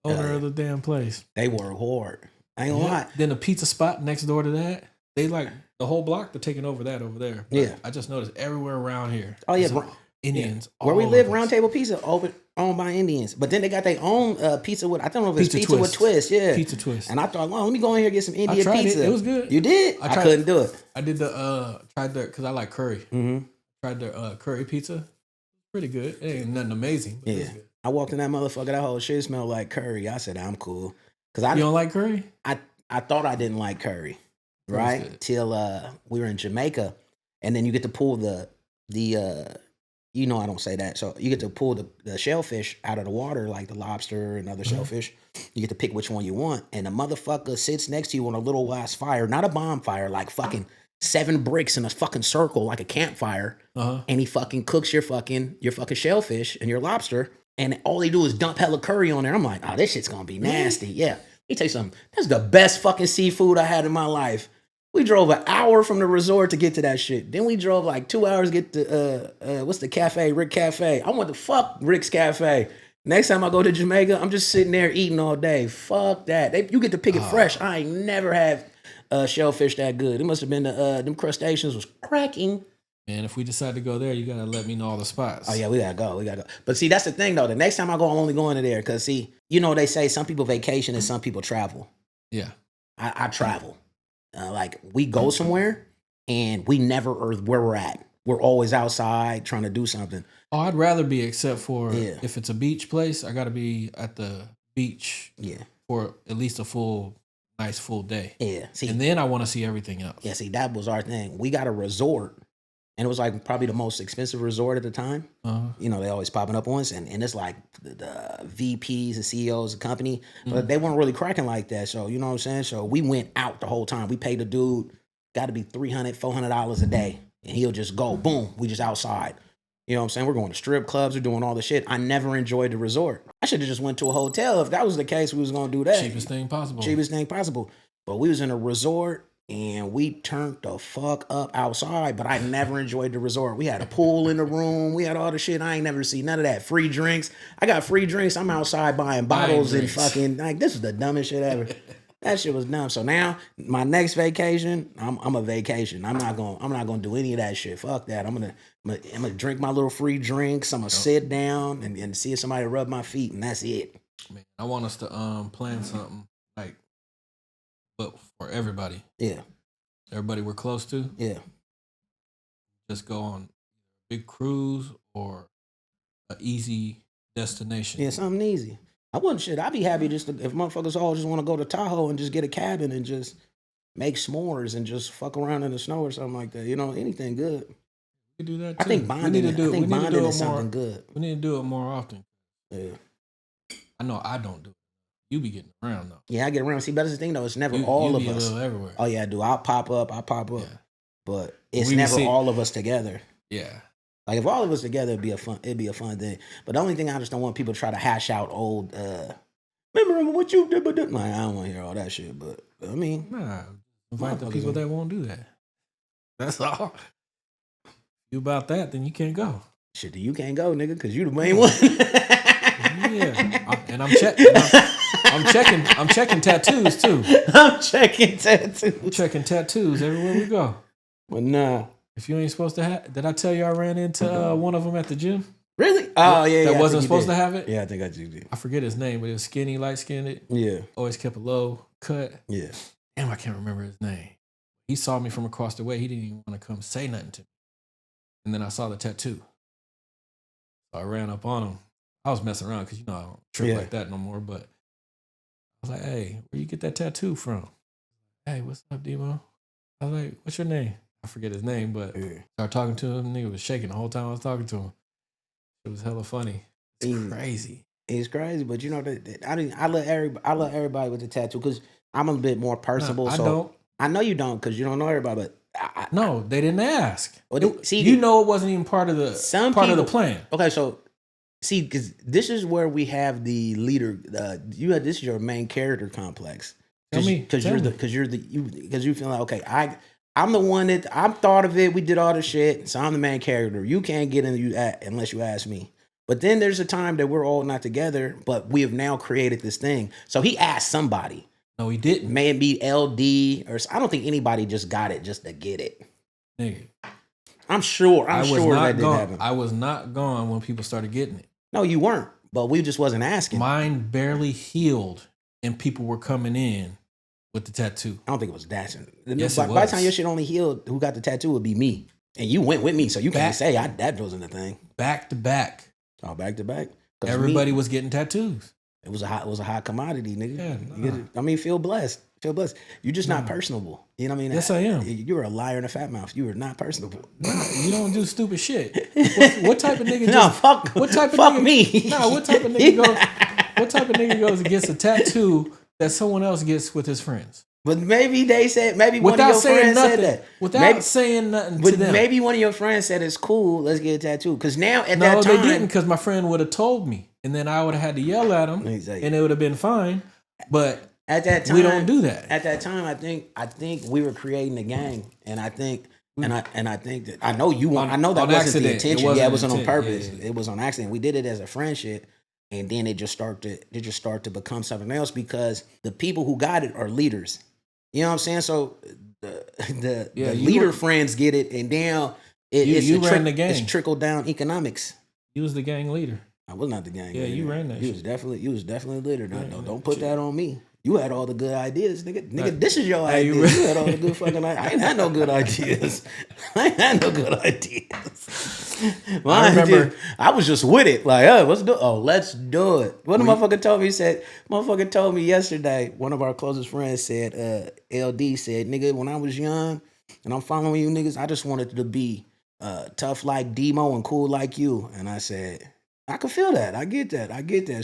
Owner of the damn place. They work hard. I ain't gonna lie. Then a pizza spot next door to that. They like the whole block. They're taking over that over there. But I just noticed everywhere around here. Oh, yeah. Indians. Yeah. Where we live, Round Table Pizza, owned by Indians. But then they got their own pizza with, I don't know if it's pizza with twist. Yeah. Pizza twist. And I thought, let me go in here and get some Indian pizza. It was good. You did? I couldn't do it. I did tried their, because I like curry. Mm-hmm. Tried their curry pizza. Pretty good. It ain't nothing amazing. But yeah. I walked in that motherfucker, that whole shit smelled like curry. I said, I'm cool. You don't like curry? I thought I didn't like curry, right? Till we were in Jamaica, and then you get to pull the I don't say that. So you get to pull the shellfish out of the water, like the lobster and other shellfish. You get to pick which one you want. And the motherfucker sits next to you on a little ass fire, not a bonfire, like fucking 7 bricks in a fucking circle, like a campfire. And he fucking cooks your fucking shellfish and your lobster. And all they do is dump hella curry on there. I'm like, this shit's gonna be nasty. Yeah. Let me tell you something. That's the best fucking seafood I had in my life. We drove an hour from the resort to get to that shit. Then we drove like 2 hours to get to, what's the cafe? Rick Cafe. I want to fuck Rick's Cafe. Next time I go to Jamaica, I'm just sitting there eating all day. Fuck that. You get to pick it fresh. I ain't never had shellfish that good. It must have been them crustaceans was cracking. Man, if we decide to go there, you got to let me know all the spots. Oh, yeah, we got to go. But see, that's the thing, though. The next time I go, I'm only going to there. Because, see, they say some people vacation and some people travel. Yeah. I travel. Like, we go somewhere, and we never are where we're at. We're always outside trying to do something. Oh, I'd rather be, except for if it's a beach place, I got to be at the beach for at least a nice full day. Yeah. See, and then I want to see everything else. Yeah, see, that was our thing. We got a resort. And it was like probably the most expensive resort at the time. They always popping up on us. And it's like the VPs and CEOs of the company. But they weren't really cracking like that. So, you know what I'm saying? So we went out the whole time. We paid the dude, got to be $300, $400 a day. And he'll just go, boom, we just outside. You know what I'm saying? We're going to strip clubs. We're doing all the shit. I never enjoyed the resort. I should have just went to a hotel. If that was the case, we was going to do that. Cheapest thing possible. But we was in a resort. And we turned the fuck up outside, but I never enjoyed the resort. We had a pool in the room. We had all the shit. I ain't never seen none of that. Free drinks. I got free drinks. I'm outside buying bottles and fucking, like, this is the dumbest shit ever. That shit was dumb. So now my next vacation, I'm a vacation. I'm not gonna do any of that shit. Fuck that. I'm gonna drink my little free drinks. I'm gonna sit down and see if somebody rub my feet, and that's it. Man, I want us to plan something like, but for everybody. Yeah. Everybody we're close to. Yeah. Just go on big cruise or an easy destination? Yeah, something easy. I wouldn't shit. I'd be happy just if motherfuckers all just want to go to Tahoe and just get a cabin and just make s'mores and just fuck around in the snow or something like that. You know, anything good. We can do that too. I think bonding. I think bonding is something good. We need to do it more often. Yeah. I know I don't do it. You be getting around though. Yeah, I get around. See, but that's the thing though. It's never all of us. A little everywhere. Oh yeah, I do. I'll pop up. Yeah. But it's never all of us together. Yeah. Like if all of us together, it'd be a fun thing. But the only thing I just don't want people to try to hash out old. Remember what you did? Like, I don't want to hear all that shit. But I mean, nah, invite the people that won't do that. That's all. If you about that, then you can't go. Shit, you can't go, nigga, because you the main one. Yeah, and I'm checking. I'm checking tattoos too. I'm checking tattoos everywhere we go. But nah. If you ain't supposed to have, did I tell you I ran into one of them at the gym? Really? Oh yeah. That wasn't supposed to have it. Yeah, I think I did. I forget his name, but he was skinny, light skinned. Yeah. Always kept a low cut. Yeah. Damn, I can't remember his name. He saw me from across the way. He didn't even want to come say nothing to me. And then I saw the tattoo. So I ran up on him. I was messing around because I don't trip like that no more. But I was like, "Hey, where you get that tattoo from?" "Hey, what's up, Demo?" I was like, "What's your name?" I forget his name, but started talking to him. Nigga was shaking the whole time I was talking to him. It was hella funny. It's crazy. It's crazy, but you know that I love everybody with the tattoo because I'm a bit more personable. No, I so don't. I know you don't because you don't know everybody. But no, they didn't ask. Well, it wasn't even part of the of the plan. Okay, so see, because this is where we have the leader. This is your main character complex. Because you feel like okay, I'm the one that I'm thought of it. We did all the shit, so I'm the main character. You can't get in unless you ask me. But then there's a time that we're all not together, but we have now created this thing. So he asked somebody. No, he didn't. May it be LD or I don't think anybody just got it just to get it. Nigga, I'm sure that didn't happen. I was not gone when people started getting it. No, you weren't. But we just wasn't asking. Mine barely healed, and people were coming in with the tattoo. I don't think it was dashing. Yes, by the time your shit only healed, who got the tattoo would be me. And you went with me, so you can't say that wasn't the thing. Back to back. Oh, back to back. Everybody was getting tattoos. It was a hot commodity, nigga. Yeah, I mean, feel blessed. You're just not personable. You know what I mean? Yes, I am. You're a liar and a fat mouth. You are not personable. You don't do stupid shit. What type of nigga? Fuck me. No, what type of nigga goes? What type of nigga goes and gets a tattoo that someone else gets with his friends? But maybe they said one of your friends said that without saying nothing to them. Maybe one of your friends said it's cool. Let's get a tattoo. Because now at that time, no, they didn't. Because my friend would have told me, and then I would have had to yell at him, and it would have been fine. But at that time, we don't do that. At that time, I think we were creating a gang, and I think that I know you want. I know that wasn't the intention. It wasn't on purpose. Yeah. It was on accident. We did it as a friendship. And then it just started to become something else because the people who got it are leaders. You know what I'm saying? So the leader friends get it, and now it's trickled down economics. You was the gang leader. I was not the gang leader. Yeah, you ran that. You was definitely the leader. Don't put that on me. You had all the good ideas, nigga. Nigga, this is your idea. You had all the good fucking ideas. I ain't had no good ideas. Well, I remember I was just with it. Like, let's do it. What the motherfucker told me? He said, motherfucker told me yesterday, one of our closest friends said, LD said, nigga, when I was young and I'm following you niggas, I just wanted to be tough like Demo and cool like you. And I said, I can feel that. I get that.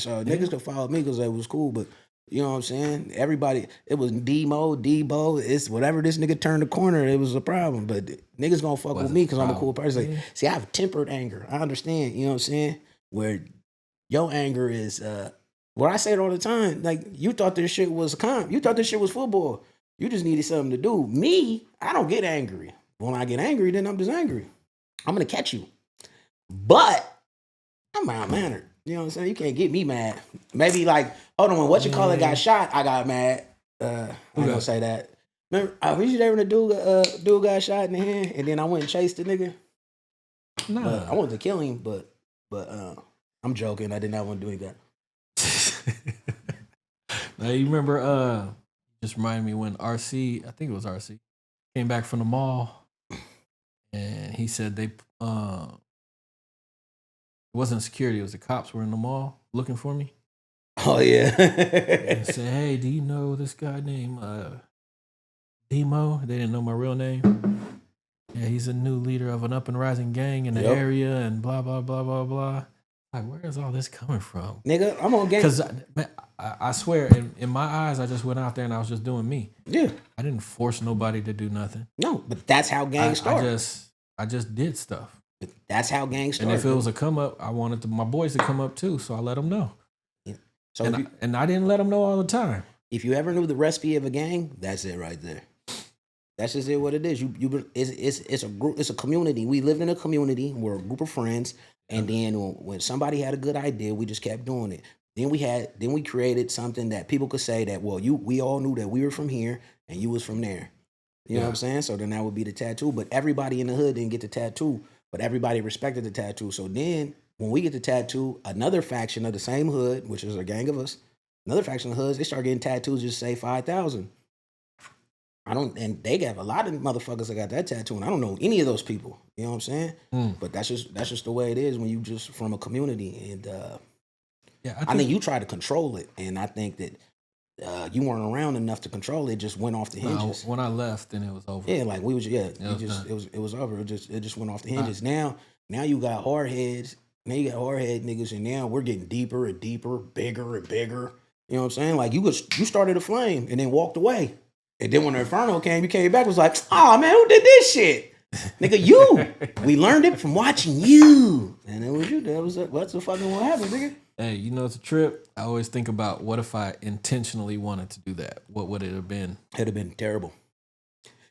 So niggas could follow me because it was cool, but you know what I'm saying? Everybody, it was Debo, it's whatever this nigga turned the corner, it was a problem. But niggas gonna fuck with me because I'm a cool person. Like, see, I have tempered anger. I understand, you know what I'm saying? Where your anger is, where I say it all the time, like, you thought this shit was you thought this shit was football. You just needed something to do. Me, I don't get angry. When I get angry, then I'm just angry. I'm gonna catch you. But I'm mild-mannered. You know what I'm saying? You can't get me mad. Maybe like, hold on, when got shot, I got mad. I'm gonna say that. Remember, was you there when the dude got shot in the hand, and then I went and chased the nigga? No, I wanted to kill him, but I'm joking. I did not want to do that. Now you remember? Just reminded me when RC, I think it was RC, came back from the mall, and he said they wasn't security. It was the cops were in the mall looking for me. Oh yeah. And said, "Hey, do you know this guy named Demo?" They didn't know my real name. Yeah, he's a new leader of an up and rising gang in the area, and blah blah blah blah blah. Like, where is all this coming from, nigga? I'm on game because I swear, in my eyes, I just went out there and I was just doing me. Yeah, I didn't force nobody to do nothing. No, but that's how gangs start. I just did stuff. But that's how gangs start. And if it was a come up, I wanted my boys to come up too, so I let them know. Yeah. So and I didn't let them know all the time. If you ever knew the recipe of a gang, that's it right there. That's just it. What it is. It's a group. It's a community. We lived in a community. We're a group of friends. And then when somebody had a good idea, we just kept doing it. Then we created something that people could say that, well, we all knew that we were from here and you was from there. You know what I'm saying? So then that would be the tattoo. But everybody in the hood didn't get the tattoo, but everybody respected the tattoo. So then when we get the tattoo, another faction of the same hood, which is a gang of us, another faction of hoods, they start getting tattoos just say 5,000. And they got a lot of motherfuckers that got that tattoo, and I don't know any of those people. You know what I'm saying? But that's just the way it is when you just from a community. And I think you try to control it, and I think that you weren't around enough to control it. It just went off the hinges. When I left, then it was over. Yeah, like we was it was over. It just went off the hinges. Now you got hard heads. Now you got hard head niggas, and now we're getting deeper and deeper, bigger and bigger. You know what I'm saying? Like you started a flame and then walked away. And then when the Inferno came, you came back, was like, oh man, who did this shit? Nigga, you. We learned it from watching you. And it was you. What's the fucking what happened, nigga? Hey, you know, it's a trip. I always think about what if I intentionally wanted to do that? What would it have been? It'd have been terrible.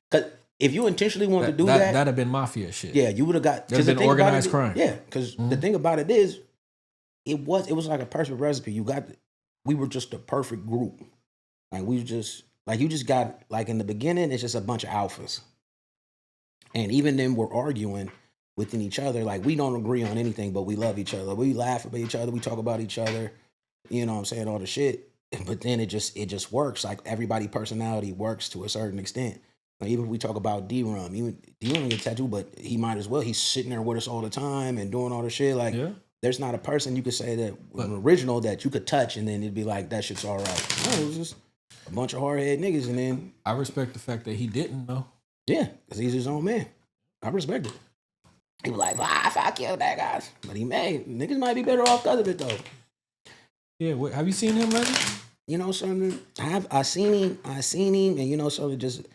Because if you intentionally wanted to do that. That'd have been mafia shit. Yeah, you would have got. That'd have been organized crime. Yeah, because the thing about it is, it was like a perfect recipe. We were just a perfect group. Like you just got, like in the beginning, it's just a bunch of alphas. And even then we're arguing within each other. Like we don't agree on anything, but we love each other. We laugh about each other. We talk about each other. You know what I'm saying? All the shit. But then it just works. Like everybody's personality works to a certain extent. Like even if we talk about D-Rum, even D-Rum get tattooed, but he might as well. He's sitting there with us all the time and doing all the shit. Like there's not a person you could say that was an original that you could touch and then it'd be like, that shit's all right. No, it was just a bunch of hard-headed niggas, and then I respect the fact that he didn't though. Yeah, because he's his own man. I respect it. He was like, if I killed that guy. But he may. Niggas might be better off because of it, though. Yeah, have you seen him lately? You know something? I seen him, and you know something, just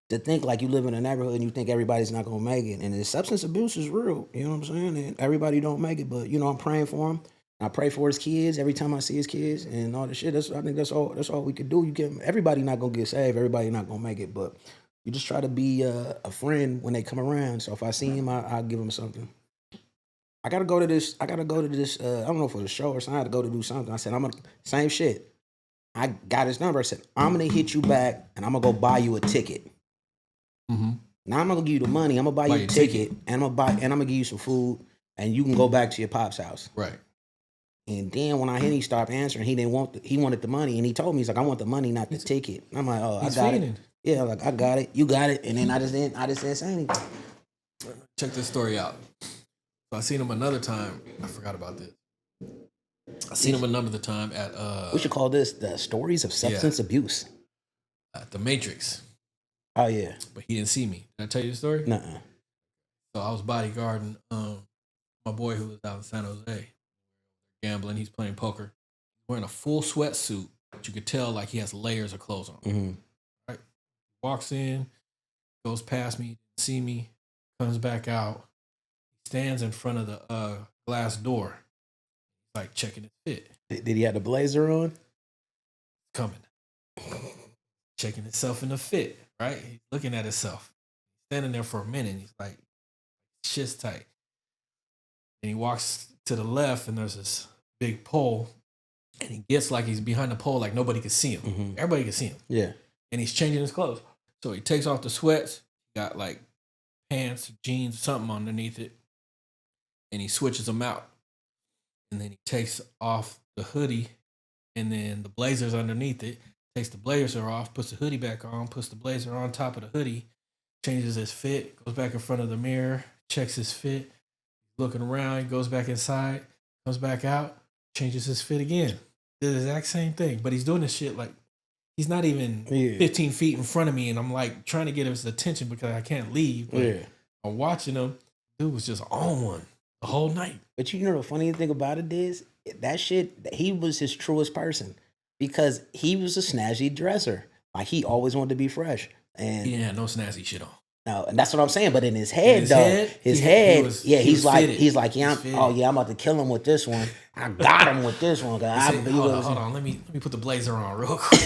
to think like you live in a neighborhood and you think everybody's not going to make it. And the substance abuse is real, you know what I'm saying? And everybody don't make it, but, you know, I'm praying for him. I pray for his kids every time I see his kids and all the shit. I think that's all we could do. Everybody not gonna get saved. Everybody not gonna make it, but you just try to be a friend when they come around. So if I see him, I'll give him something. I gotta go to this. I don't know, for the show or something. I had to go to do something. I said, same shit. I got his number. I said, I'm gonna hit you back and I'm gonna go buy you a ticket. Mm-hmm. Now I'm gonna give you the money. I'm gonna buy you a ticket and I'm gonna give you some food and you can go back to your pop's house. Right. And then when I hit, he stopped answering. He wanted the money, and he told me, he's like, I want the money, not the ticket. And I'm like, oh, I got it. Yeah, like I got it, you got it, and then I just didn't say anything. Check this story out. So I seen him another time. I forgot about this. I seen him another time at we should call this the stories of substance abuse. At the Matrix. Oh yeah. But he didn't see me. Did I tell you the story? Nuh-uh. So I was bodyguarding my boy who was out in San Jose. Gambling, he's playing poker, wearing a full sweatsuit, but you could tell like he has layers of clothes on. Mm-hmm. Right, walks in, goes past me, see me, comes back out, stands in front of the glass door, like checking his fit. Did he have the blazer on? Coming, checking himself in the fit. Right, he's looking at himself, standing there for a minute. He's like, shit's tight. And he walks to the left, and there's this big pole, and he gets like he's behind the pole, like nobody can see him. Mm-hmm. Everybody can see him. Yeah. And he's changing his clothes. So he takes off the sweats, got like pants, jeans, something underneath it, and he switches them out. And then he takes off the hoodie, and then the blazer's underneath it, takes the blazer off, puts the hoodie back on, puts the blazer on top of the hoodie, changes his fit, goes back in front of the mirror, checks his fit. Looking around, he goes back inside, Comes back out, changes his fit again. Did the exact same thing. But he's doing this shit like he's not even 15 feet in front of me, and I'm like trying to get his attention because I can't leave. But I'm watching him. Dude was just on one the whole night. But you know the funny thing about it is that shit, he was his truest person because he was a snazzy dresser. Like he always wanted to be fresh. And he didn't have no snazzy shit on. No, and that's what I'm saying. But in his head, he's like, yeah, I'm about to kill him with this one. I got him with this one. Hold on, let me put the blazer on real quick.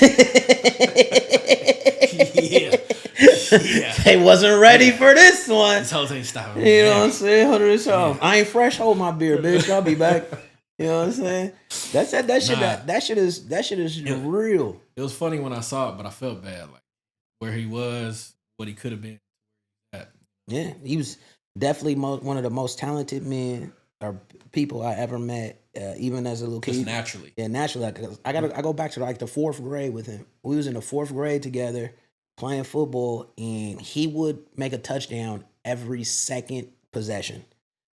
They wasn't ready for this one. This whole thing stopped. You know what I'm saying? Hold this off. I ain't fresh. Hold my beer, bitch. I'll be back. You know what I'm saying? That shit is real. It was funny when I saw it, but I felt bad, like where he was, what he could have been. Yeah, he was definitely one of the most talented men or people I ever met, even as a little kid. Just naturally. Yeah, naturally. I go back to like the 4th grade with him. We was in the 4th grade together playing football, and he would make a touchdown every second possession.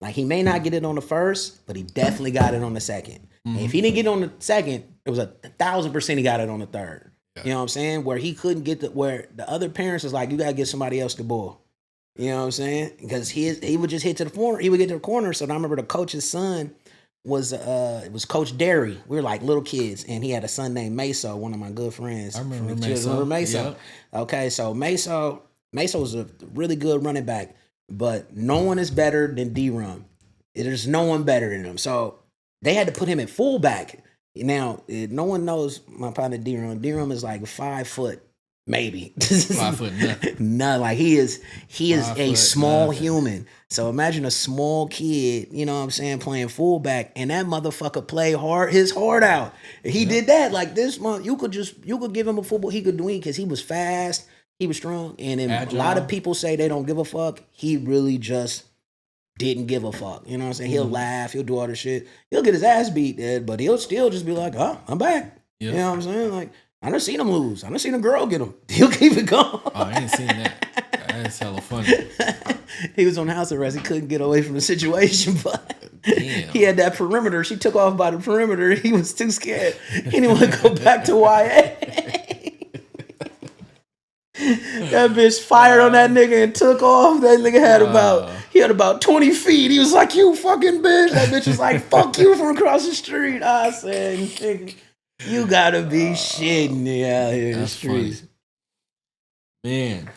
Like he may not get it on the first, but he definitely got it on the second. Mm-hmm. And if he didn't get it on the second, it was 1,000% he got it on the third. Yeah. You know what I'm saying? Where he couldn't get where the other parents was like, you gotta get somebody else the ball. You know what I'm saying? Because he would just hit to the corner. He would get to the corner. So I remember the coach's son was Coach Derry. We were like little kids, and he had a son named Meso, one of my good friends. I remember Meso. Yep. Okay, so Meso was a really good running back, but no one is better than D-Rum. There's no one better than him. So they had to put him at fullback. Now, no one knows my partner D-Rum. D-Rum is like 5 foot. Maybe 5 foot nothing. No, like he is a small human. So imagine a small kid, you know what I'm saying, playing fullback, and that motherfucker play his heart out. He did that like this month. You could give him a football. He could do it because he was fast, he was strong, and then a lot of people say they don't give a fuck. He really just didn't give a fuck. You know what I'm saying? Mm-hmm. He'll laugh, he'll do all this shit. He'll get his ass beat, but he'll still just be like, "Oh, I'm back." Yep. You know what I'm saying? Like. I done seen him lose. I done seen a girl get him. He'll keep it going. Oh, I ain't seen that. That's hella funny. He was on house arrest. He couldn't get away from the situation, but he had that perimeter. She took off by the perimeter. He was too scared. He didn't want to go back to YA. That bitch fired on that nigga and took off. That nigga had about 20 feet. He was like, "You fucking bitch." That bitch was like, "Fuck you," from across the street. I said, "Nigga, you gotta be shitting me out here in the streets." Funny. Man,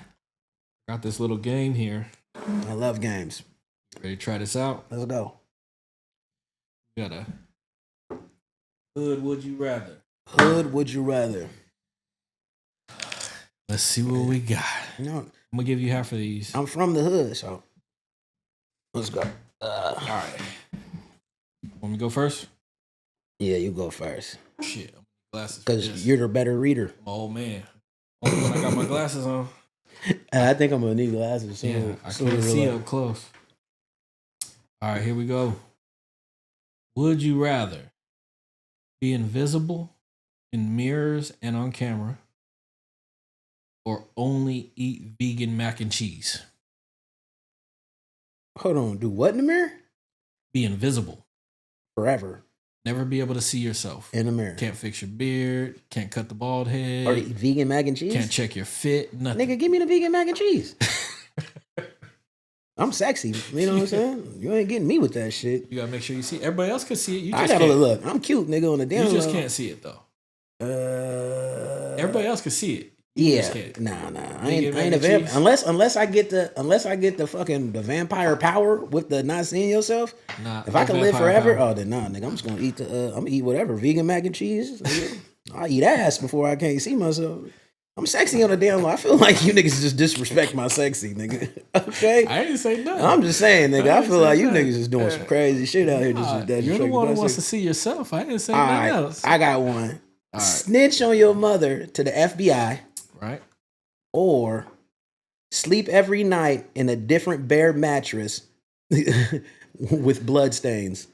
got this little game here. I love games. Ready to try this out? Let's go. We got a hood would you rather. Hood would you rather. Let's see what we got. I'm gonna give you half of these. I'm from the hood, so let's go. All right. Want me to go first? Yeah, you go first. Shit, glasses. Because you're the better reader. Oh man, only when I got my glasses on. I think I'm gonna need glasses soon. Yeah, I can't see up close. All right, here we go. Would you rather be invisible in mirrors and on camera, or only eat vegan mac and cheese? Hold on, do what in the mirror? Be invisible forever. Never be able to see yourself in the mirror. Can't fix your beard. Can't cut the bald head. Or eat vegan mac and cheese. Can't check your fit. Nothing. Nigga, give me the vegan mac and cheese. I'm sexy. You know what I'm saying? You ain't getting me with that shit. You gotta make sure you see it. Everybody else can see it. You just I gotta look. I'm cute, nigga, on the damn. You just can't see it though. Everybody else can see it. Yeah, nah. I ain't a vampire unless I get the fucking the vampire power with the not seeing yourself. Nah, if I can live forever, then nah, nigga, I'm just gonna eat I'm gonna eat whatever vegan mac and cheese. I eat ass before I can't see myself. I'm sexy on the damn low. I feel like you niggas just disrespect my sexy, nigga. Okay, I didn't say nothing. I'm just saying, nigga. I feel like you niggas is doing some crazy shit out here. You're the one who wants to see yourself. I didn't say nothing else. I got one. Right. Snitch on your mother to the FBI. Right. Or sleep every night in a different bare mattress with blood stains.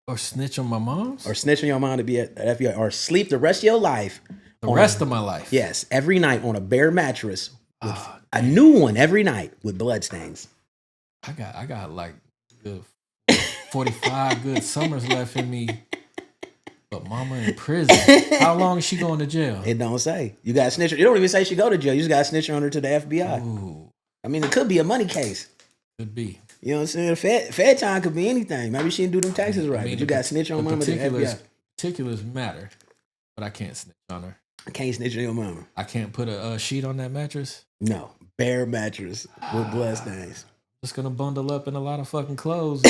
Or snitch on my mom's? Or snitch on your mom to be at FBI. Or sleep the rest of your life. The rest of my life? Yes. Every night on a bare mattress. With a new one every night with blood stains. I got like the 45 good summers left in me. But mama in prison. How long is she going to jail? It don't say. You got to snitch her. It don't even say she go to jail. You just got to snitch her on her to the FBI. Ooh. I mean, it could be a money case. Could be. You know what I'm saying? Fed time could be anything. Maybe she didn't do them taxes right. But you got to snitch on mama to the FBI. Particulars matter. But I can't snitch on her. I can't snitch on your mama. I can't put a sheet on that mattress? No. Bare mattress with blood stains. Just going to bundle up in a lot of fucking clothes.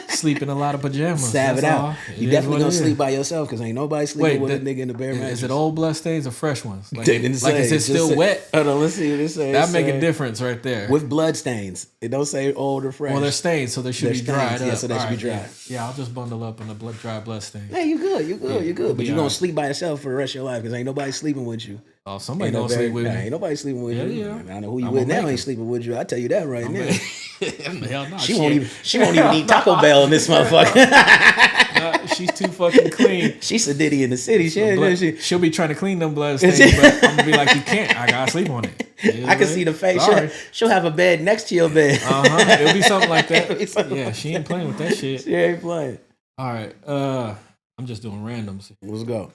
Sleep in a lot of pajamas. Stab it out. You definitely gonna sleep by yourself because ain't nobody sleeping with a nigga in the bare mattress. Is it old blood stains or fresh ones? Like, is it still wet? Hold on, let's see what it says. That make a difference right there. With blood stains. It don't say old or fresh. Well, they're stains, so they should be dried up. Yeah, so they should be dried. Yeah, I'll just bundle up in the dry blood stains. Hey, you good. But you're gonna sleep by yourself for the rest of your life because ain't nobody sleeping with you. Oh, somebody gonna sleep with me. Ain't nobody sleeping with you. Yeah. I know who you with now ain't sleeping with you. I tell you that right now. Hell no. She won't even eat Taco Bell in this motherfucker. She's too fucking clean. She's a ditty in the city. She'll be trying to clean them blood stains, but I'm gonna be like, you can't. I gotta sleep on it. I can see the face. She'll have a bed next to your bed. It'll be something like that. Yeah, she ain't playing with that shit. She ain't playing. All right. I'm just doing randoms. Let's go.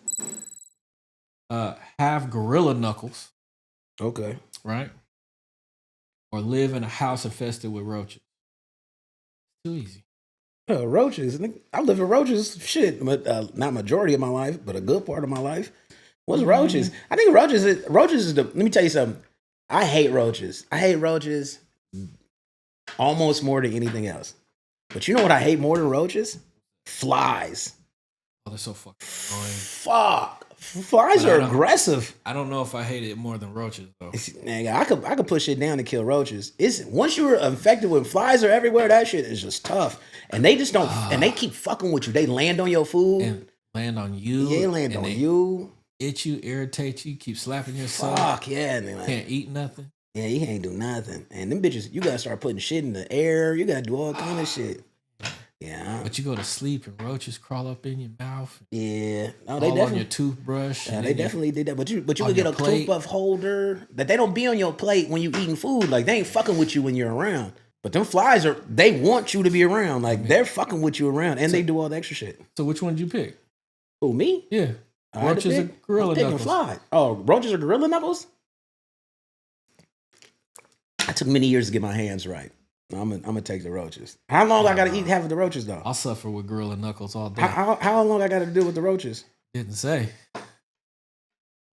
Have gorilla knuckles. Okay. Right? Or live in a house infested with roaches. Too easy. Roaches. I live in roaches. Shit, not majority of my life, but a good part of my life. What's roaches? I think roaches is the. Let me tell you something. I hate roaches. I hate roaches almost more than anything else. But you know what I hate more than roaches? Flies. Oh, they're so fucking annoying. Fuck. Flies are aggressive. I don't know if I hate it more than roaches though. Nigga, I could push it down to kill roaches. Once you're infected with flies are everywhere, that shit is just tough. And they just don't and they keep fucking with you. They land on your food. And land on you. Yeah, land on you. Itch you, irritate you, keep slapping yourself. Fuck yeah. And like, can't eat nothing. Yeah, you can't do nothing. And them bitches, you gotta start putting shit in the air. You gotta do all kind of shit. Yeah. But you go to sleep and roaches crawl up in your mouth. Yeah. No, they definitely on your toothbrush. Yeah, they definitely did that. But you could get a toothbrush holder that they don't be on your plate when you eating food. Like they ain't fucking with you when you're around. But them flies they want you to be around. Like they're fucking with you around and they do all the extra shit. So which one did you pick? Who, me? Yeah. Roaches or gorilla knuckles? Fly. Oh, roaches or gorilla knuckles? I took many years to get my hands right. I'm gonna take the roaches. How long I gotta eat half of the roaches though? I'll suffer with gorilla knuckles all day. How long I gotta deal with the roaches? Didn't say.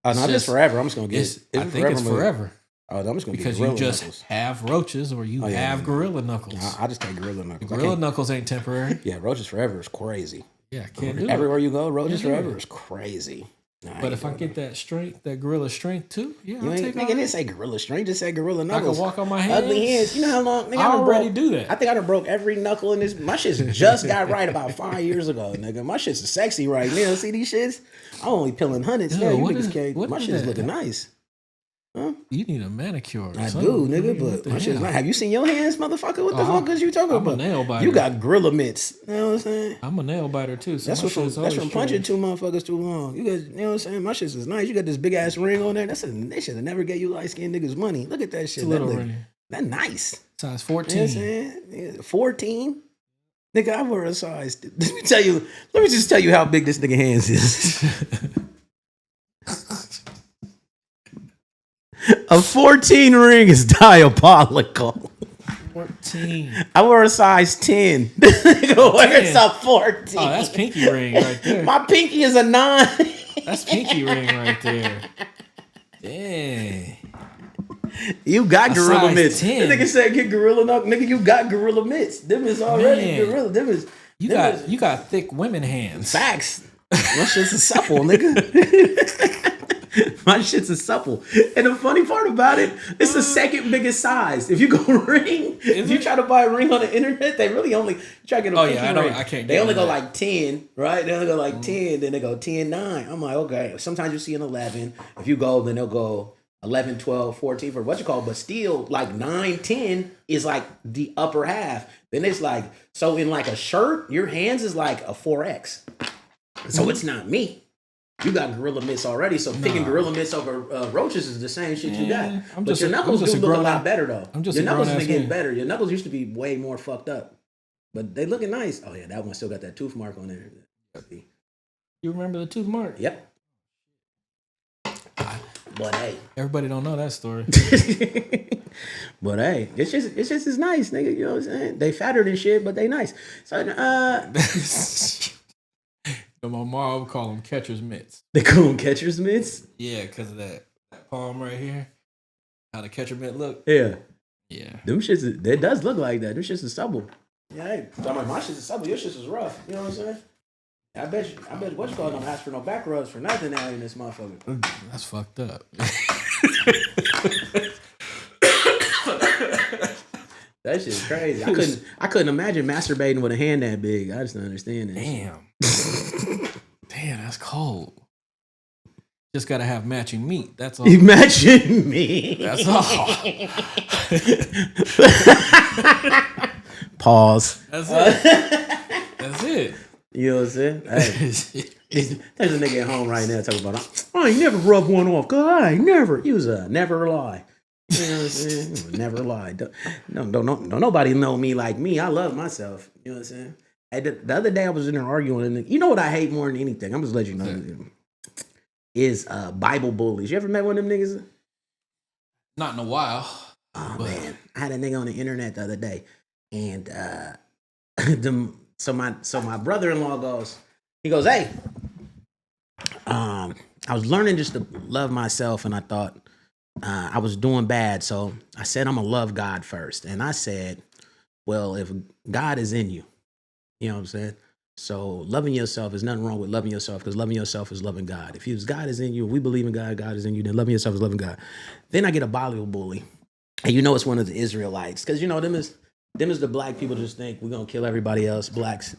Oh, no, just forever. I'm just gonna get I think it's forever. Oh, I'm just gonna because get gorilla you just knuckles. Have roaches or you have gorilla knuckles. I just take gorilla knuckles. Gorilla knuckles ain't temporary. Yeah, roaches forever is crazy. Yeah, can't do it. Everywhere you go, roaches forever is crazy. No, but if I get that strength, that gorilla strength too, yeah, you ain't nigga didn't say gorilla strength, just say gorilla knuckles. I can walk on my hands. Ugly hands. You know how long? Nigga, I already do that. I think I done broke every knuckle in this. My shit's just got right about 5 years ago, nigga. My shit's sexy right now. See these shits? I'm only peeling hundreds now. You niggas can't. My shit's looking nice. Huh? You need a manicure. I do, nigga, but my shit's not. Have you seen your hands, motherfucker? What the fuck is you talking about? I'm a nail biter. You got gorilla mitts. You know what I'm saying? I'm a nail biter too. So that's from punching two motherfuckers too long. You guys, you know what I'm saying? My shit is nice. You got this big ass ring on there. They should have never get you light skinned niggas money. Look at that shit. It's a little ring. That's nice. Size 14. You know what I'm saying? 14? Nigga, I wear a size. Let me just tell you how big this nigga hands is. A 14 ring is diabolical. 14. I wear a size 10. Nigga wears a 14. Oh, that's pinky ring right there. My pinky is a 9. That's pinky ring right there. Dang. You got gorilla mitts. The nigga said get gorilla knuckle. Nigga, you got gorilla mitts. Them is already gorilla. You got thick women hands. Facts. My shit's a supple, nigga. My shit's a supple. And the funny part about it, it's the second biggest size. If you go ring, if you try to buy a ring on the internet, they really only try to get a pinky ring. I can't. They only go like 10, right? They only go like 10, then they go 10, 9. I'm like, okay. Sometimes you see an 11. If you go, then they'll go 11, 12, 14 for what you call, but still like 9, 10 is like the upper half. Then it's like, so in like a shirt, your hands is like a 4X. So it's not me. You got gorilla mitts already, so picking gorilla mitts over roaches is the same shit you got. But your knuckles do look a lot better though. Your knuckles have been getting better. Your knuckles used to be way more fucked up. But they looking nice. Oh yeah, that one still got that tooth mark on there. You remember the tooth mark? Yep. But hey, everybody don't know that story. But hey, it's just as nice, nigga. You know what I'm saying? They fatter than shit, but they nice. So my mom would call them catcher's mitts. They call them catcher's mitts? Yeah, because of that palm right here. How the catcher mitt look. Yeah. Yeah. Them shits, it does look like that. Them shits is supple. Yeah, hey, I'm like, my shits is supple. Your shits is rough. You know what I'm saying? I bet what you call don't ask for no back rubs for nothing now in this motherfucker. That's fucked up. That shit's crazy. I couldn't imagine masturbating with a hand that big. I just don't understand that. Damn, that's cold. Just gotta have matching meat. That's all. Matching meat. That's all. Pause. That's it. That's it. You know what I'm saying? Hey, there's a nigga at home right now talking about, I ain't never rubbed one off. Cause I ain't never. He was a never lie. You know what I'm saying? Never lie. Don't nobody know me like me. I love myself. You know what I'm saying? Hey, the other day I was in there arguing, and you know what I hate more than anything? I'm just letting you know. Is Bible bullies. You ever met one of them niggas? Not in a while. Oh man, I had a nigga on the internet the other day, and so my brother-in-law goes, hey, I was learning just to love myself, and I thought I was doing bad, so I said I'm gonna love God first, and I said, well, if God is in you, you know what I'm saying. So loving yourself, is nothing wrong with loving yourself, because loving yourself is loving God. If God is in you, we believe in God, God is in you, then loving yourself is loving God. Then I get a Bible bully. And you know it's one of the Israelites. Because you know them is the black people just think we're going to kill everybody else. Blacks,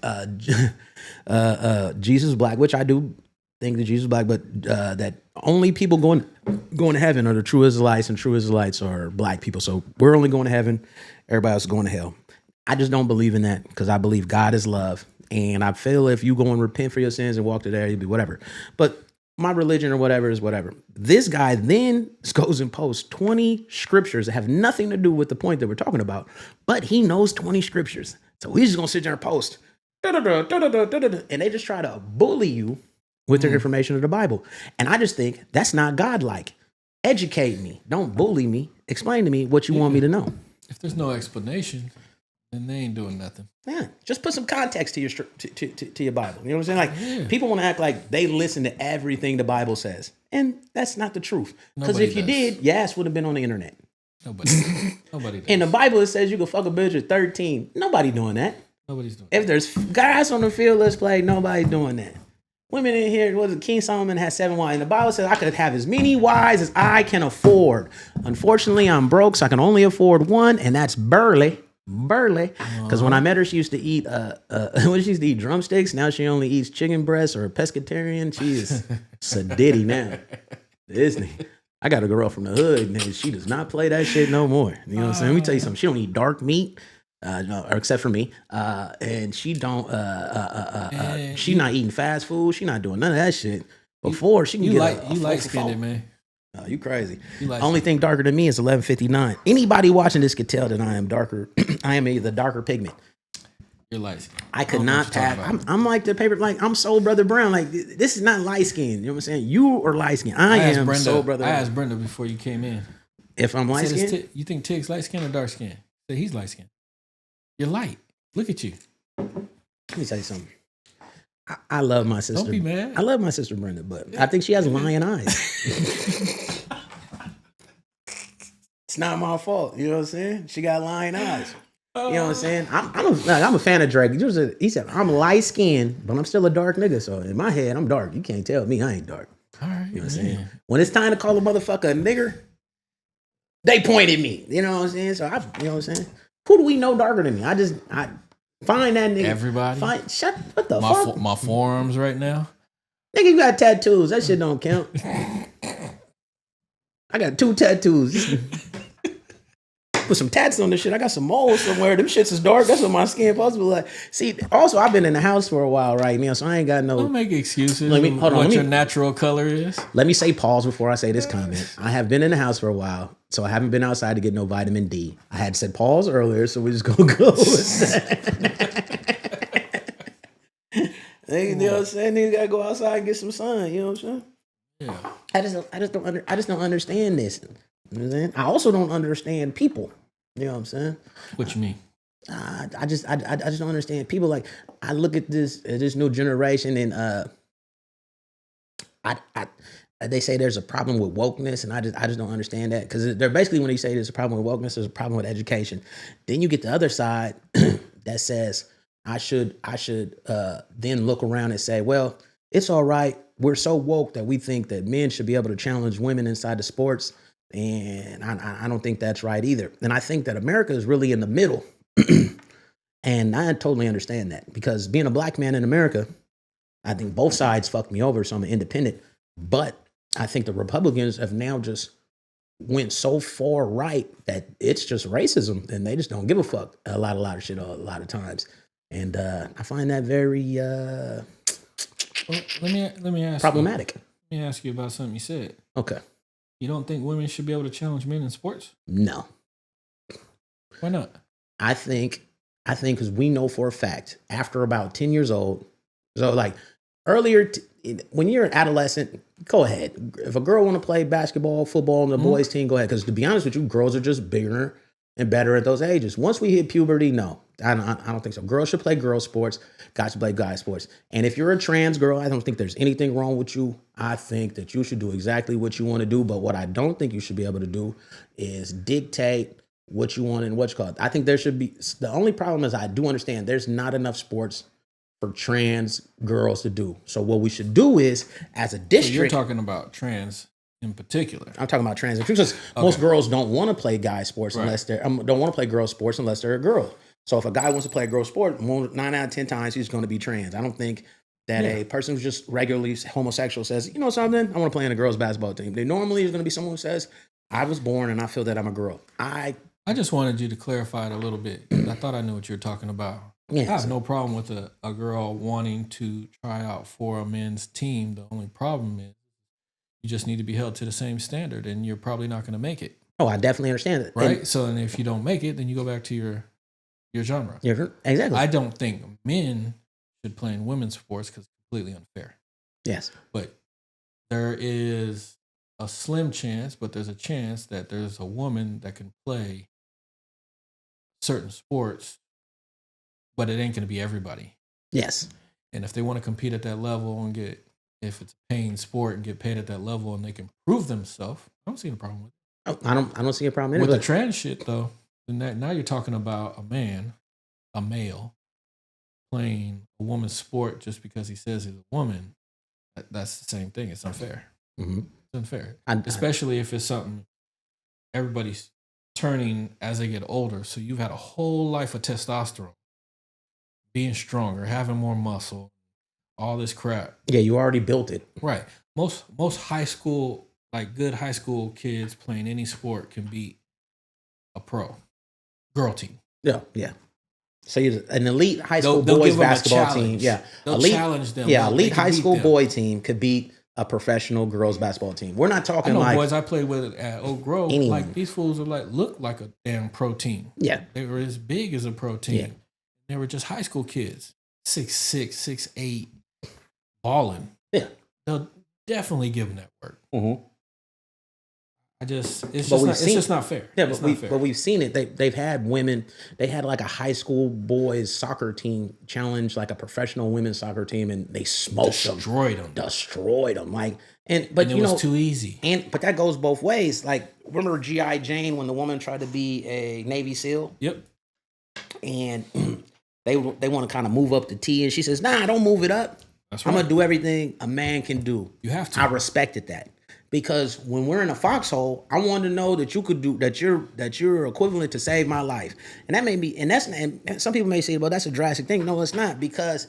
Jesus black, which I do think that Jesus black, but that only people going to heaven are the true Israelites, and true Israelites are black people. So we're only going to heaven. Everybody else is going to hell. I just don't believe in that, because I believe God is love. And I feel if you go and repent for your sins and walk to there, you'll be whatever. But my religion or whatever is whatever. This guy then goes and posts 20 scriptures that have nothing to do with the point that we're talking about, but he knows 20 scriptures. So he's just going to sit there and post. And they just try to bully you with their information of the Bible. And I just think that's not godlike. Educate me. Don't bully me. Explain to me what you want me to know. If there's no explanation, then they ain't doing nothing. Yeah, just put some context to your to your Bible. You know what I'm saying? Like people want to act like they listen to everything the Bible says, and that's not the truth. Because if you did, your ass would have been on the internet. Nobody does. In the Bible, it says you can fuck a bitch at 13. Nobody doing that. Nobody's doing. If there's guys on the field, let's play. Nobody doing that. Women in here, was it King Solomon had 7 wives? And the Bible says I could have as many wives as I can afford. Unfortunately, I'm broke, so I can only afford one, and that's Burley. Because when I met her, she used to eat when she used to eat drumsticks. Now she only eats chicken breasts, or a pescatarian. She is sadiddy now. Disney. I got a girl from the hood, and she does not play that shit no more. You know what I'm saying? Let me tell you something. She don't eat dark meat, no, or except for me. And she don't. She not eating fast food. She not doing none of that shit. Before she can get you light skinned, man. Oh, you crazy. Only thing darker than me is 1159. Anybody watching this could tell that I am darker. I am the darker pigment. You're light skinned. I could not pass. I'm like the paper, like I'm Soul Brother Brown. Like this is not light skin. You know what I'm saying? You are light skin. I am Brenda, Soul Brother Brown. I asked Brenda before you came in. If I'm light skin? You think Tig's light skin or dark skin? Say he's light skin. You're light. Look at you. Let me tell you something. I love my sister. Don't be mad. I love my sister Brenda, but I think she has lion eyes. It's not my fault. You know what I'm saying? She got lion eyes. You know what I'm saying? I'm a fan of Drake. He said, I'm light skinned, but I'm still a dark nigga. So in my head, I'm dark. You can't tell me I ain't dark. All right. You know what I'm saying? When it's time to call a motherfucker a nigger, they point at me. You know what I'm saying? So you know what I'm saying? Who do we know darker than me? I find that nigga. Everybody. What the fuck? My forearms right now. Nigga, you got tattoos. That shit don't count. I got 2 tattoos. put some tats on this shit. I got some moles somewhere. Them shits is dark. That's what my skin supposed to be like. See, also I've been in the house for a while right now, so I ain't got no. Don't make excuses. Hold on, what your natural color is. Let me say pause before I say this comment. I have been in the house for a while, so I haven't been outside to get no vitamin D. I had said pause earlier, so we're just gonna go with that. You know what I'm saying? Niggas gotta go outside and get some sun. You know what I'm saying? Yeah. I just don't understand this. You know what I'm saying? I also don't understand people. You know what I'm saying? What you mean? I just don't understand people. Like, I look at this new generation, and they say there's a problem with wokeness, and I just don't understand that, because they're basically, when they say there's a problem with wokeness, there's a problem with education. Then you get the other side that says I should then look around and say, well, it's all right. We're so woke that we think that men should be able to challenge women inside the sports. And I don't think that's right either. And I think that America is really in the middle. And I totally understand that, because being a black man in America, I think both sides fucked me over. So I'm an independent. But I think the Republicans have now just went so far right that it's just racism, and they just don't give a fuck a lot of shit a lot of times. And I find that very Well, let me ask problematic. Let me ask you about something you said. Okay. You don't think women should be able to challenge men in sports? No. Why not? I think because we know for a fact, after about 10 years old, so like earlier, when you're an adolescent, go ahead. If a girl want to play basketball, football on the boys team, go ahead. Because to be honest with you, girls are just bigger and better at those ages. Once we hit puberty, no, I don't think so. Girls should play girl sports. Guys should play guy sports. And if you're a trans girl, I don't think there's anything wrong with you. I think that you should do exactly what you want to do. But what I don't think you should be able to do is dictate what you want and what you call it. I think there should be, the only problem is, I do understand there's not enough sports for trans girls to do. So what we should do is, as a district. So you're talking about trans in particular. I'm talking about trans because most girls don't want to play guy sports unless they're, don't want to play girl sports unless they're a girl. So if a guy wants to play a girl sport, 9 out of 10 times he's going to be trans. I don't think that a person who's just regularly homosexual says, you know something, I want to play in a girls basketball team. They normally is going to be someone who says, I was born and I feel that I'm a girl. I just wanted you to clarify it a little bit. I thought I knew what you were talking about. Yeah, I have no problem with a girl wanting to try out for a men's team. The only problem is you just need to be held to the same standard, and you're probably not going to make it. Oh, I definitely understand it. Right? So, and if you don't make it, then you go back to your genre. Yeah, exactly. I don't think men should play in women's sports because it's completely unfair. Yes. But there is a slim chance, but there's a chance that there's a woman that can play certain sports, but it ain't going to be everybody. Yes. And if they want to compete at that level and get, if it's a paying sport and get paid at that level and they can prove themselves, I don't see a problem with it. I don't see a problem in with it. The trans shit though, then now you're talking about a male playing a woman's sport just because he says he's a woman. That's the same thing. It's unfair. Mm-hmm. It's unfair. Especially if it's something everybody's turning as they get older. So you've had a whole life of testosterone, being stronger, having more muscle, all this crap. Yeah, you already built it. Right. Most high school, like good high school kids playing any sport can beat a pro girl team. Yeah, yeah. So you're an elite high school boys basketball team. Yeah. They'll challenge them. Yeah, elite high school boy team could beat a professional girls basketball team. We're not talking like boys I played with at Oak Grove. Like these fools are look like a damn pro team. Yeah. They were as big as a pro team. Yeah. They were just high school kids. 6'6", 6'8", balling. Yeah. They'll definitely give them that work. Mm-hmm. It's just not fair. Yeah, but we've seen it. They've had women. They had like a high school boys soccer team challenge like a professional women's soccer team, and they smoked them. Destroyed them. Like, but it was too easy. But that goes both ways. Like, remember G.I. Jane when the woman tried to be a Navy SEAL? Yep. And they want to kind of move up the T, and she says, "Nah, don't move it up. That's right. I'm gonna do everything a man can do." You have to. I respected that. Because when we're in a foxhole, I wanted to know that you could do that. You're equivalent to save my life, and that may be. And some people may say, "Well, that's a drastic thing." No, it's not, because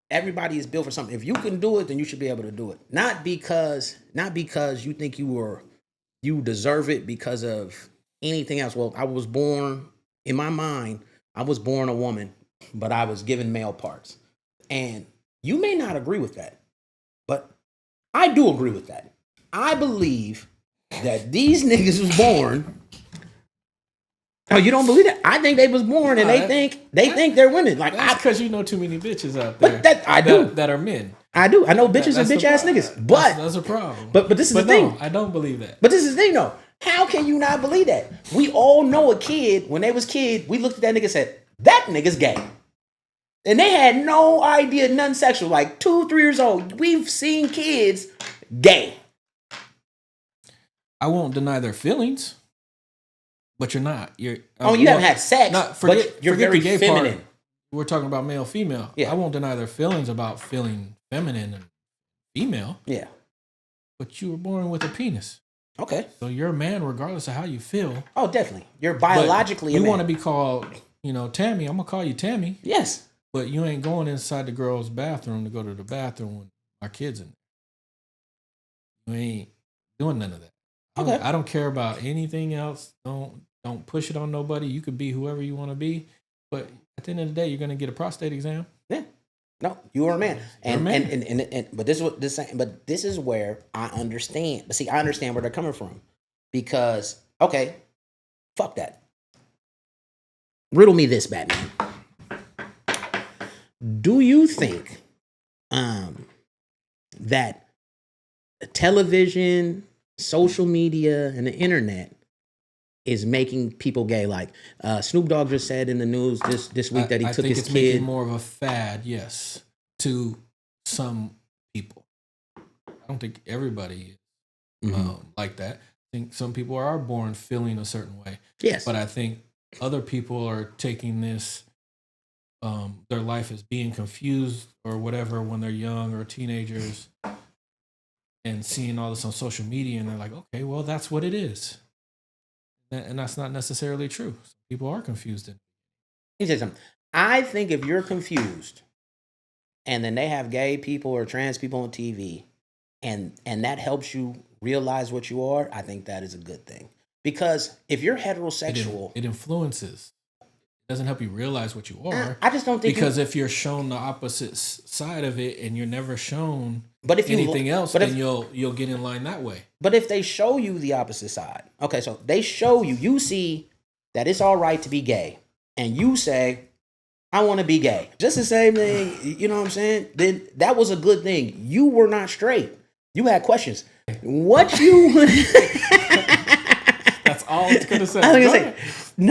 everybody is built for something. If you can do it, then you should be able to do it. Not because you think you deserve it because of anything else. Well, I was born, in my mind, I was born a woman, but I was given male parts. And you may not agree with that, but I do agree with that. I believe that these niggas was born. Oh, you don't believe that? I think they was born and they think they're women. Like, that's because you know too many bitches out there. But that I do. That are men. I do. I know bitches and bitch ass niggas. But that's a problem. But this is the thing. No, I don't believe that. But this is the thing though. How can you not believe that? We all know a kid, when they was kid, we looked at that nigga and said, that nigga's gay. And they had no idea, nothing sexual. Like 2, 3 years old. We've seen kids gay. I won't deny their feelings, but you're not. You're. You haven't had sex, but you're very the gay feminine. Part. We're talking about male, female. Yeah. I won't deny their feelings about feeling feminine and female. Yeah. But you were born with a penis. Okay. So you're a man regardless of how you feel. Oh, definitely. You're biologically a man. You want to be called, Tammy. I'm going to call you Tammy. Yes. But you ain't going inside the girl's bathroom to go to the bathroom when our kids in there. You ain't doing none of that. Okay. I don't care about anything else. Don't push it on nobody. You could be whoever you want to be. But at the end of the day, you're going to get a prostate exam. Yeah. No, you are a man. And you're a man. But this is where I understand. But see, I understand where they're coming from. Because, okay, fuck that. Riddle me this, Batman. Do you think that television, social media, and the internet is making people gay? Like Snoop Dogg just said in the news this week that he took his kid. I think it's making more of a fad, yes, to some people. I don't think everybody is like that. I think some people are born feeling a certain way. Yes. But I think other people are taking this, their life as being confused or whatever when they're young or teenagers and seeing all this on social media, and they're like, okay, well, that's what it is. And that's not necessarily true. People are confused. Let me tell you something. I think if you're confused and then they have gay people or trans people on TV and that helps you realize what you are, I think that is a good thing. Because if you're heterosexual... It influences. It doesn't help you realize what you are. I just don't think... Because if you're shown the opposite side of it and you're never shown anything else, then you'll get in line that way. But if they show you the opposite side... Okay, so they show you... You see that it's all right to be gay. And you say, I want to be gay. Just the same thing, you know what I'm saying? Then that was a good thing. You were not straight. You had questions. What you... That's all it's going to say. I was going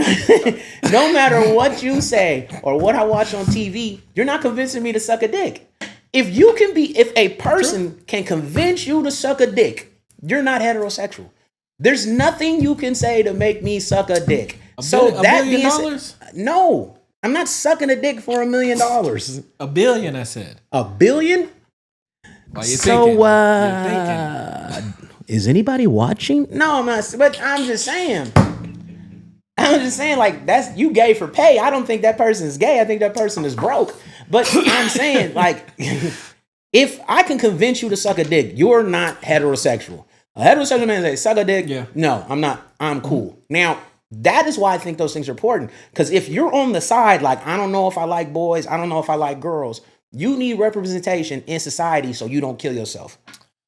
to say, no matter what you say or what I watch on TV, you're not convincing me to suck a dick. If a person can convince you to suck a dick, you're not heterosexual. There's nothing you can say to make me suck a dick. $1 billion? No, I'm not sucking a dick for $1 million. $1 billion, I said. $1 billion? Why you thinking? Is anybody watching? No, I'm not. But I'm just saying. Like, that's you gay for pay. I don't think that person is gay. I think that person is broke. But I'm saying, like, if I can convince you to suck a dick, you're not heterosexual. A heterosexual man say, suck a dick. Yeah. No, I'm not. I'm cool. Now, that is why I think those things are important. Because if you're on the side, like, I don't know if I like boys, I don't know if I like girls, you need representation in society so you don't kill yourself.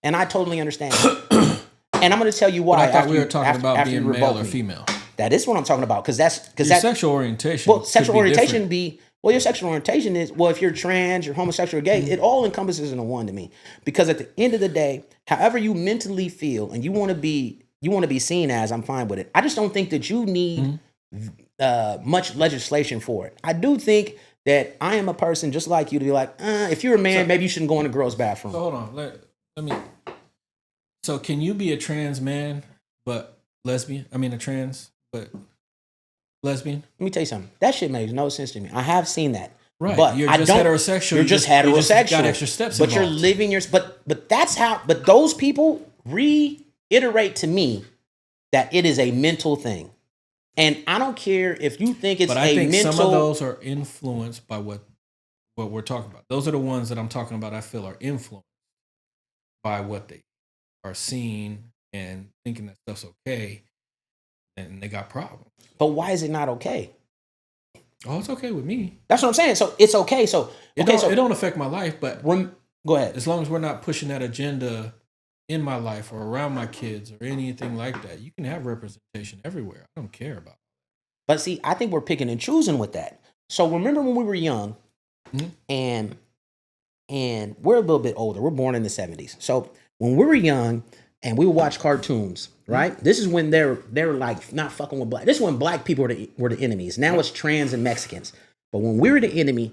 And I totally understand that. And I'm going to tell you why. But I thought we were talking about being male or female. That is what I'm talking about. Because that's... sexual orientation. Well, sexual orientation your sexual orientation is, well, if you're trans, you're homosexual, or gay, it all encompasses in a one to me. Because at the end of the day, however you mentally feel and you want to be seen as, I'm fine with it. I just don't think that you need much legislation for it. I do think that I am a person just like you to be like, if you're a man, maybe you shouldn't go in a girl's bathroom. So hold on. Let me. So can you be a trans man but lesbian? I mean, a trans but lesbian? Let me tell you something. That shit makes no sense to me. I have seen that. Right. But you're just heterosexual. You're just heterosexual. You just got extra steps but involved. You're living your... But that's how... But those people reiterate to me that it is a mental thing. And I don't care if you think it's but I think some of those are influenced by what we're talking about. Those are the ones that I'm talking about I feel are influenced by what they are seeing and thinking that stuff's okay. and they got problems. But why is it not okay? Oh, it's okay with me. That's what I'm saying. So it's okay. So It don't affect my life, but go ahead. As long as we're not pushing that agenda in my life or around my kids or anything like that, you can have representation everywhere. I don't care about it. But see, I think we're picking and choosing with that. So remember when we were young, and we're a little bit older. We're born in the 70s. So when we were young and we would watch cartoons, right? This is when they're like not fucking with black. This is when black people were the enemies. Now it's trans and Mexicans. But when we were the enemy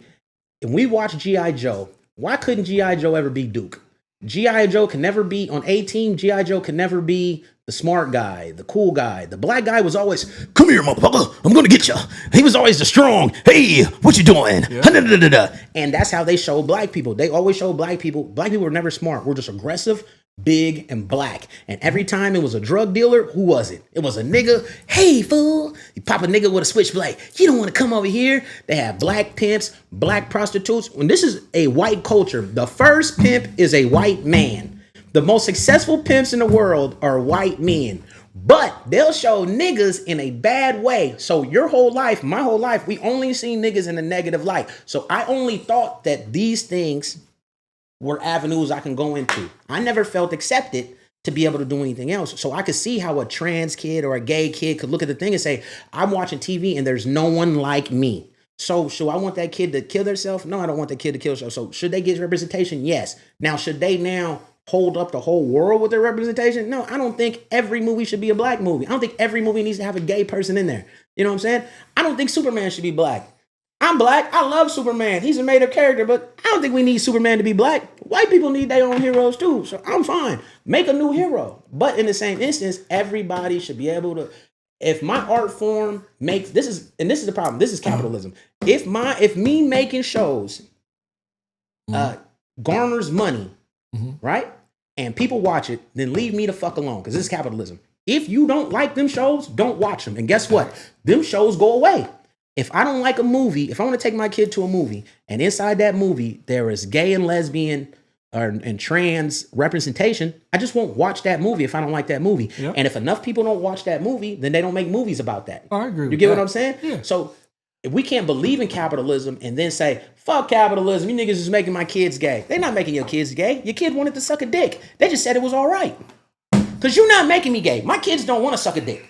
and we watched G.I. Joe, why couldn't G.I. Joe ever be Duke? G.I. Joe can never be on A-Team. G.I. Joe can never be the smart guy, the cool guy. The black guy was always, come here, motherfucker, I'm gonna get you. He was always the strong. Hey, what you doing? Yeah. And that's how they show black people. They always show black people. Black people were never smart. We're just aggressive, big, and black. And every time it was a drug dealer, who was it? It was a nigga. Hey, fool. You pop a nigga with a switchblade. You don't want to come over here. They have black pimps, black prostitutes. When this is a white culture, the first pimp is a white man. The most successful pimps in the world are white men. But they'll show niggas in a bad way. So your whole life, my whole life, we only seen niggas in a negative light. So I only thought that these things were avenues I can go into. I never felt accepted to be able to do anything else. So I could see how a trans kid or a gay kid could look at the thing and say, I'm watching TV and there's no one like me. So should I want that kid to kill themselves? No, I don't want that kid to kill themselves. So should they get representation? Yes. Now, should they now hold up the whole world with their representation? No, I don't think every movie should be a black movie. I don't think every movie needs to have a gay person in there. You know what I'm saying? I don't think Superman should be black. I'm black. I love Superman. He's a made-up character, but I don't think we need Superman to be black. White people need their own heroes too, so I'm fine. Make a new hero. But in the same instance, everybody should be able to. If my art form makes this is the problem. This is capitalism. If me making shows garners money, right, and people watch it, then leave me the fuck alone because this is capitalism. If you don't like them shows, don't watch them. And guess what? Them shows go away. If I don't like a movie, if I want to take my kid to a movie, and inside that movie there is gay and lesbian and trans representation, I just won't watch that movie if I don't like that movie. Yep. And if enough people don't watch that movie, then they don't make movies about that. I agree with you get that. what I'm saying? Yeah. So if we can't believe in capitalism and then say, fuck capitalism, you niggas is making my kids gay. They're not making your kids gay. Your kid wanted to suck a dick. They just said it was all right. Because you're not making me gay. My kids don't want to suck a dick.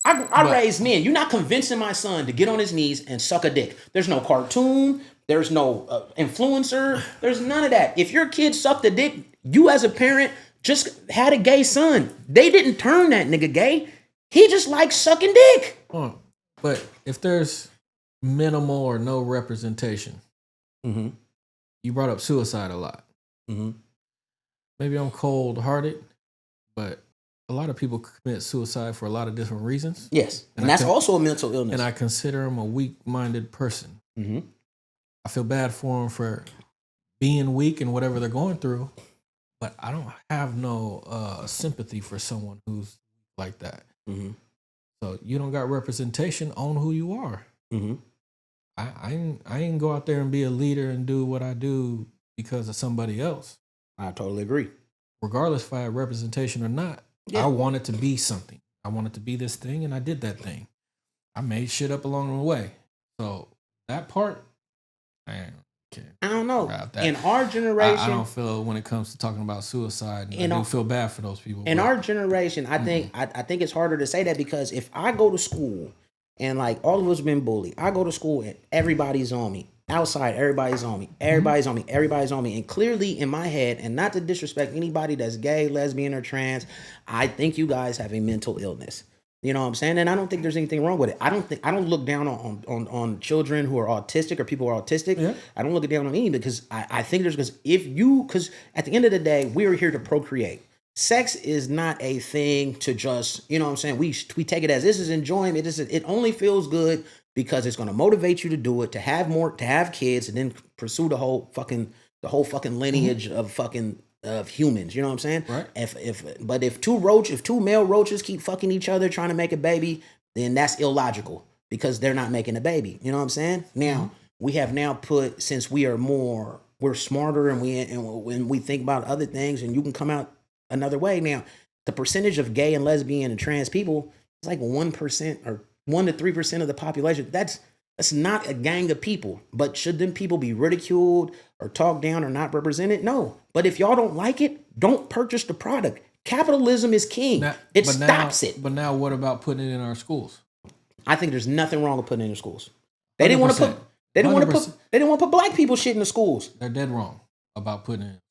I raise men. You're not convincing my son to get on his knees and suck a dick. There's no cartoon. There's no influencer. There's none of that. If your kid sucked a dick, you as a parent just had a gay son. They didn't turn that nigga gay. He just likes sucking dick. But if there's minimal or no representation, you brought up suicide a lot. Maybe I'm cold-hearted, but a lot of people commit suicide for a lot of different reasons. Yes, and that's also a mental illness. And I consider him a weak-minded person. I feel bad for him for being weak and whatever they're going through, but I don't have no sympathy for someone who's like that. So you don't got representation on who you are. I ain't go out there and be a leader and do what I do because of somebody else. I totally agree. Regardless if I had representation or not, I wanted to be something. I wanted to be this thing, and I did that thing. I made shit up along the way. So that part, I don't know. In our generation, I don't feel when it comes to talking about suicide. I do feel bad for those people. In our generation, I think it's harder to say that because if I go to school and like all of us have been bullied, I go to school and everybody's on me. Outside, everybody's on me. Everybody's on me. Everybody's on me. And clearly in my head, and not to disrespect anybody that's gay, lesbian, or trans, I think you guys have a mental illness. You know what I'm saying? And I don't think there's anything wrong with it. I don't look down on children who are autistic or people who are autistic. Yeah. I don't look down on any because I think there's because at the end of the day, we're here to procreate. Sex is not a thing to just, you know what I'm saying? We take it as this is enjoyment. It only feels good because it's going to motivate you to do it, to have kids, and then pursue the whole fucking lineage of humans. You know what I'm saying? Right. If two male roaches keep fucking each other trying to make a baby, then that's illogical because they're not making a baby. You know what I'm saying? Now we have put, since we're smarter and when we think about other things, and you can come out another way. Now, the percentage of gay and lesbian and trans people It's like 1% or 1 to 3% of the population. That's not a gang of people. But should them people be ridiculed or talked down or not represented? No. But if y'all don't like it, don't purchase the product. Capitalism is king. It stops it. But now what about putting it in our schools? I think there's nothing wrong with putting it in schools. They didn't want to put. They didn't want to put. They didn't want to put black people shit in the schools. They're dead wrong about putting it in.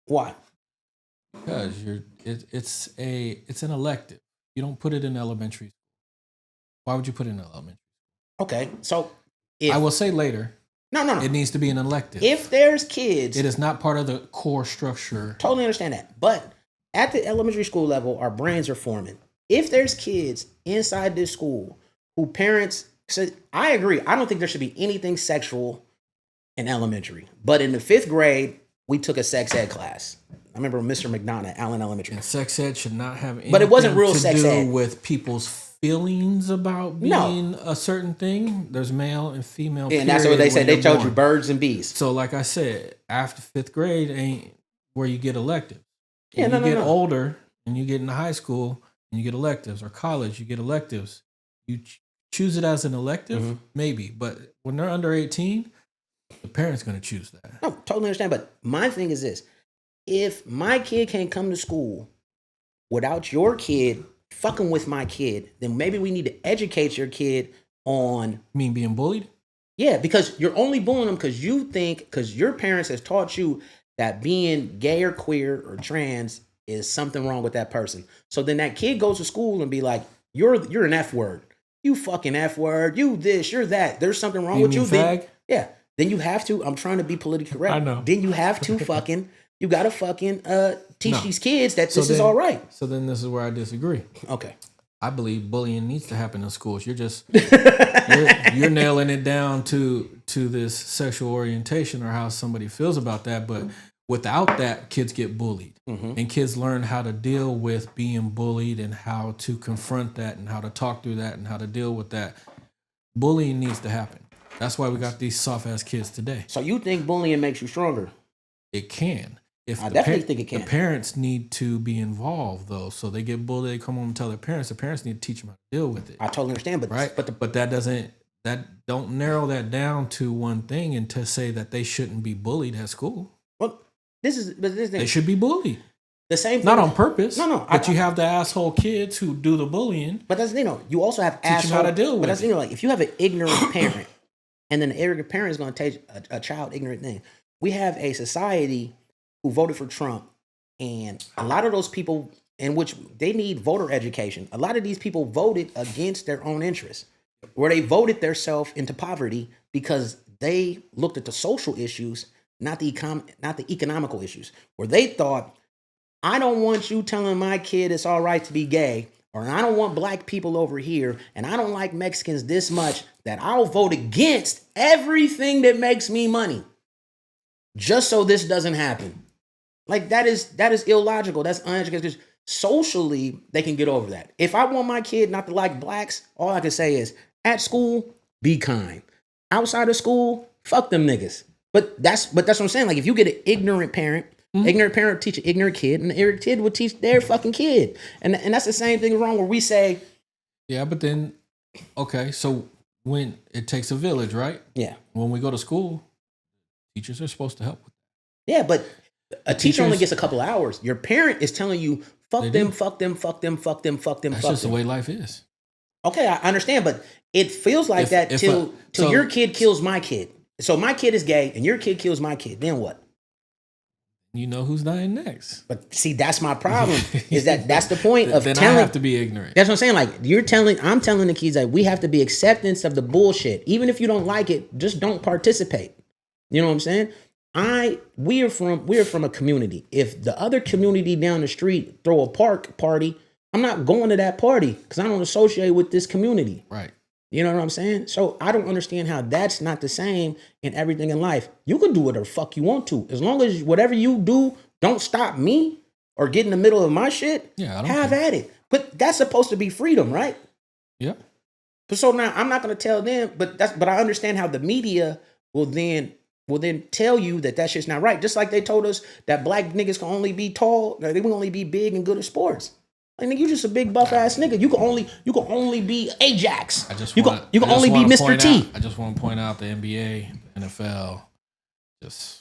Why? Because it's an elective. You don't put it in elementary school. Why would you put it in elementary? Okay, so I will say later. No. It needs to be an elective. If there's kids, it is not part of the core structure. Totally understand that. But at the elementary school level, our brains are forming. If there's kids inside this school who parents said, I agree. I don't think there should be anything sexual in elementary. But in the 5th grade, we took a sex ed class. I remember Mr. McDonough at Allen Elementary. And sex ed should not have anything but it wasn't real to sex do ed. with people's feelings about being a certain thing. There's male and female. Yeah, and that's what they said. They told you birds and bees. So like I said, after 5th grade ain't where you get electives. You get older and you get into high school and you get electives, or college, you get electives. You choose it as an elective, maybe. But when they're under 18, the parent's going to choose that. No, totally understand. But my thing is this. If my kid can't come to school without your kid fucking with my kid, then maybe we need to educate your kid on... You mean being bullied? Yeah, because you're only bullying them because you think, because your parents has taught you that being gay or queer or trans is something wrong with that person. So then that kid goes to school and be like, you're an F word. You fucking F word. You this, you're that. There's something wrong with you. Then, yeah. Then you have to, I'm trying to be politically correct. I know. Then you have to fucking, you got to fucking teach these kids that this is all right. So then this is where I disagree. Okay. I believe bullying needs to happen in schools. You're just you're nailing it down to this sexual orientation or how somebody feels about that. But without that, kids get bullied, and kids learn how to deal with being bullied and how to confront that and how to talk through that and how to deal with that. Bullying needs to happen. That's why we got these soft ass kids today. So you think bullying makes you stronger? It can. I definitely think it can. The parents need to be involved, though. So they get bullied, they come home and tell their parents. The parents need to teach them how to deal with it. I totally understand, but that don't narrow that down to one thing and to say that they shouldn't be bullied at school. Well, they should be bullied. The same thing. Not on purpose. No. But you have the asshole kids who do the bullying. But that's you also have teach them how to deal with it. But that's like if you have an ignorant parent, and then the arrogant parent is going to teach a child ignorant thing. We have a society who voted for Trump, and a lot of those people in which they need voter education. A lot of these people voted against their own interests, where they voted themselves into poverty because they looked at the social issues, not the economical issues, where they thought, I don't want you telling my kid it's all right to be gay, or I don't want black people over here, and I don't like Mexicans this much that I'll vote against everything that makes me money just so this doesn't happen. Like that is illogical. That's uneducated. Because socially, they can get over that. If I want my kid not to like blacks, all I can say is at school, be kind. Outside of school, fuck them niggas. But that's what I'm saying. Like if you get an ignorant parent, ignorant parent will teach an ignorant kid, and the ignorant kid will teach their fucking kid. And that's the same thing wrong where we say, yeah, but then okay, so when it takes a village, right? Yeah. When we go to school, teachers are supposed to help with that. Yeah, but a teacher only gets a couple hours. Your parent is telling you, fuck them, fuck them, fuck them, fuck them, fuck them, That's fuck just them. the way life is. Okay, I understand, but it feels like that till your kid kills my kid. So my kid is gay and your kid kills my kid. Then what? You know who's dying next. But see, that's my problem. Is that's the point of then telling. I have to be ignorant. That's what I'm saying. Like I'm telling the kids that we have to be acceptance of the bullshit. Even if you don't like it, just don't participate. You know what I'm saying? We are from a community. If the other community down the street throw a party, I'm not going to that party because I don't associate with this community. Right. You know what I'm saying? So I don't understand how that's not the same in everything in life. You can do whatever the fuck you want to. As long as whatever you do don't stop me or get in the middle of my shit, have at it. But that's supposed to be freedom, right? Yeah. So now I'm not going to tell them, but I understand how the media will then tell you that shit's not right. Just like they told us that black niggas can only be tall, they will only be big and good at sports. Like, nigga, you just a big buff ass nigga. You can only be Ajax. You can only be Mr. T. I just want to point out the NBA, the NFL, just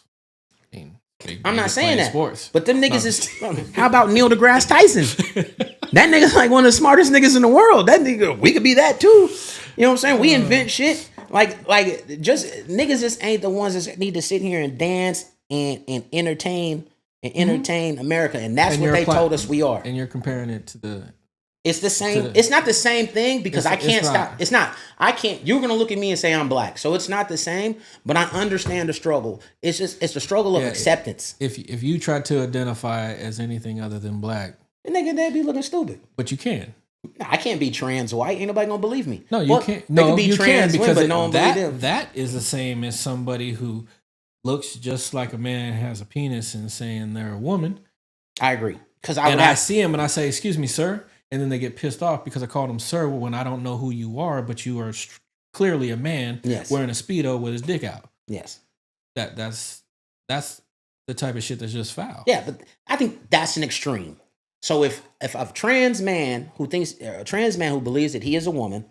I'm not saying that. Sports. But them niggas is. How about Neil deGrasse Tyson? That nigga's like one of the smartest niggas in the world. That nigga, we could be that too. You know what I'm saying? We invent shit. Like just niggas just ain't the ones that need to sit here and dance and entertain America, and that's what they told us we are. And you're comparing it to the. It's the same. It's not the same thing because I can't stop. It's not. I can't. You're gonna look at me and say I'm black, so it's not the same. But I understand the struggle. It's the struggle of acceptance. If you try to identify as anything other than black, the nigga, they'd be looking stupid. But you can. Nah, I can't be trans white. Ain't nobody gonna believe me. No, you can't. No, you can because that is the same as somebody who looks just like a man, has a penis, and saying they're a woman. I agree because I see him and I say, "Excuse me, sir," and then they get pissed off because I called him sir when I don't know who you are, but you are clearly a man wearing a Speedo with his dick out. Yes, that's the type of shit that's just foul. Yeah, but I think that's an extreme. So if a trans man who believes that he is a woman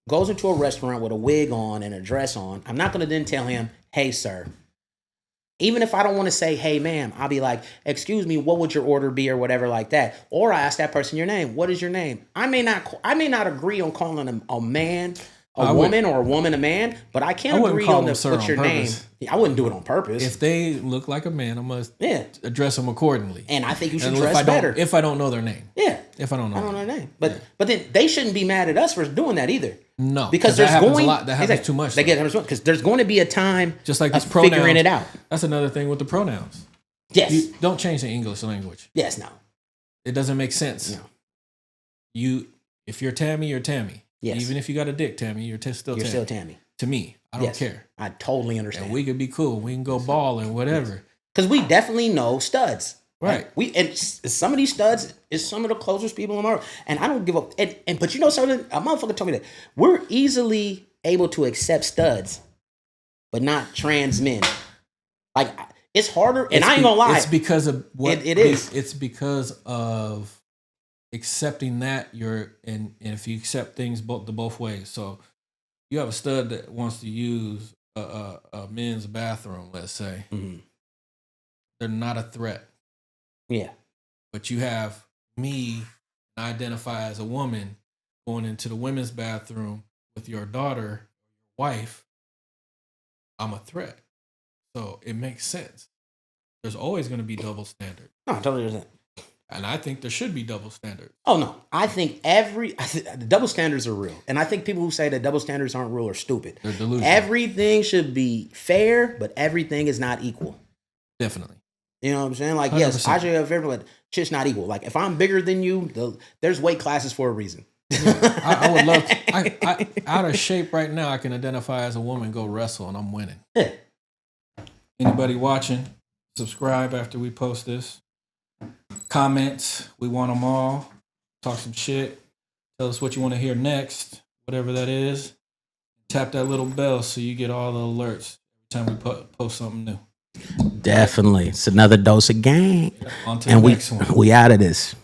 goes into a restaurant with a wig on and a dress on, I'm not going to then tell him, "Hey, sir." Even if I don't want to say, "Hey, ma'am," I'll be like, "Excuse me, what would your order be?" or whatever like that. Or I ask that person your name. What is your name? I may not agree on calling a man a woman or a woman a man, but I can agree on what's your name. I wouldn't do it on purpose. If they look like a man, I must address them accordingly. And I think you should dress better. If I don't know their name. Yeah. If I don't know their name. But then they shouldn't be mad at us for doing that either. No. Because that happens a lot. That happens too much. Because there's going to be a time just like of figuring it out. That's another thing with the pronouns. Yes. You don't change the English language. Yes, no. It doesn't make sense. No. If you're Tammy, you're Tammy. Yes. Even if you got a dick, Tammy, you're still Tammy. To me, I don't care. I totally understand. And we could be cool. We can go ball and whatever. Because we definitely know studs. Right. And some of these studs is some of the closest people in the world. And I don't give up. But you know something? A motherfucker told me that we're easily able to accept studs, but not trans men. Like, it's harder. And I ain't gonna lie. It's because of what it is. It's because of accepting that and if you accept things both ways. So you have a stud that wants to use a men's bathroom, let's say. Mm-hmm. They're not a threat. Yeah. But you have me identify as a woman going into the women's bathroom with your daughter, wife. I'm a threat. So it makes sense. There's always going to be double standard. No, I totally understand. And I think there should be double standards. Oh, no. I think the double standards are real. And I think people who say that double standards aren't real are stupid. They're delusional. Everything should be fair, but everything is not equal. Definitely. You know what I'm saying? Like, 100%. yes, I should have fair, but shit's not equal. Like, if I'm bigger than you, there's weight classes for a reason. Yeah, I would love to. I out of shape right now, I can identify as a woman, go wrestle, and I'm winning. Yeah. Anybody watching, subscribe after we post this. Comments, we want them all. Talk some shit. Tell us what you want to hear next, whatever that is. Tap that little bell so you get all the alerts every time we post something new. Definitely. It's another dose of gang. On to the next one. We out of this.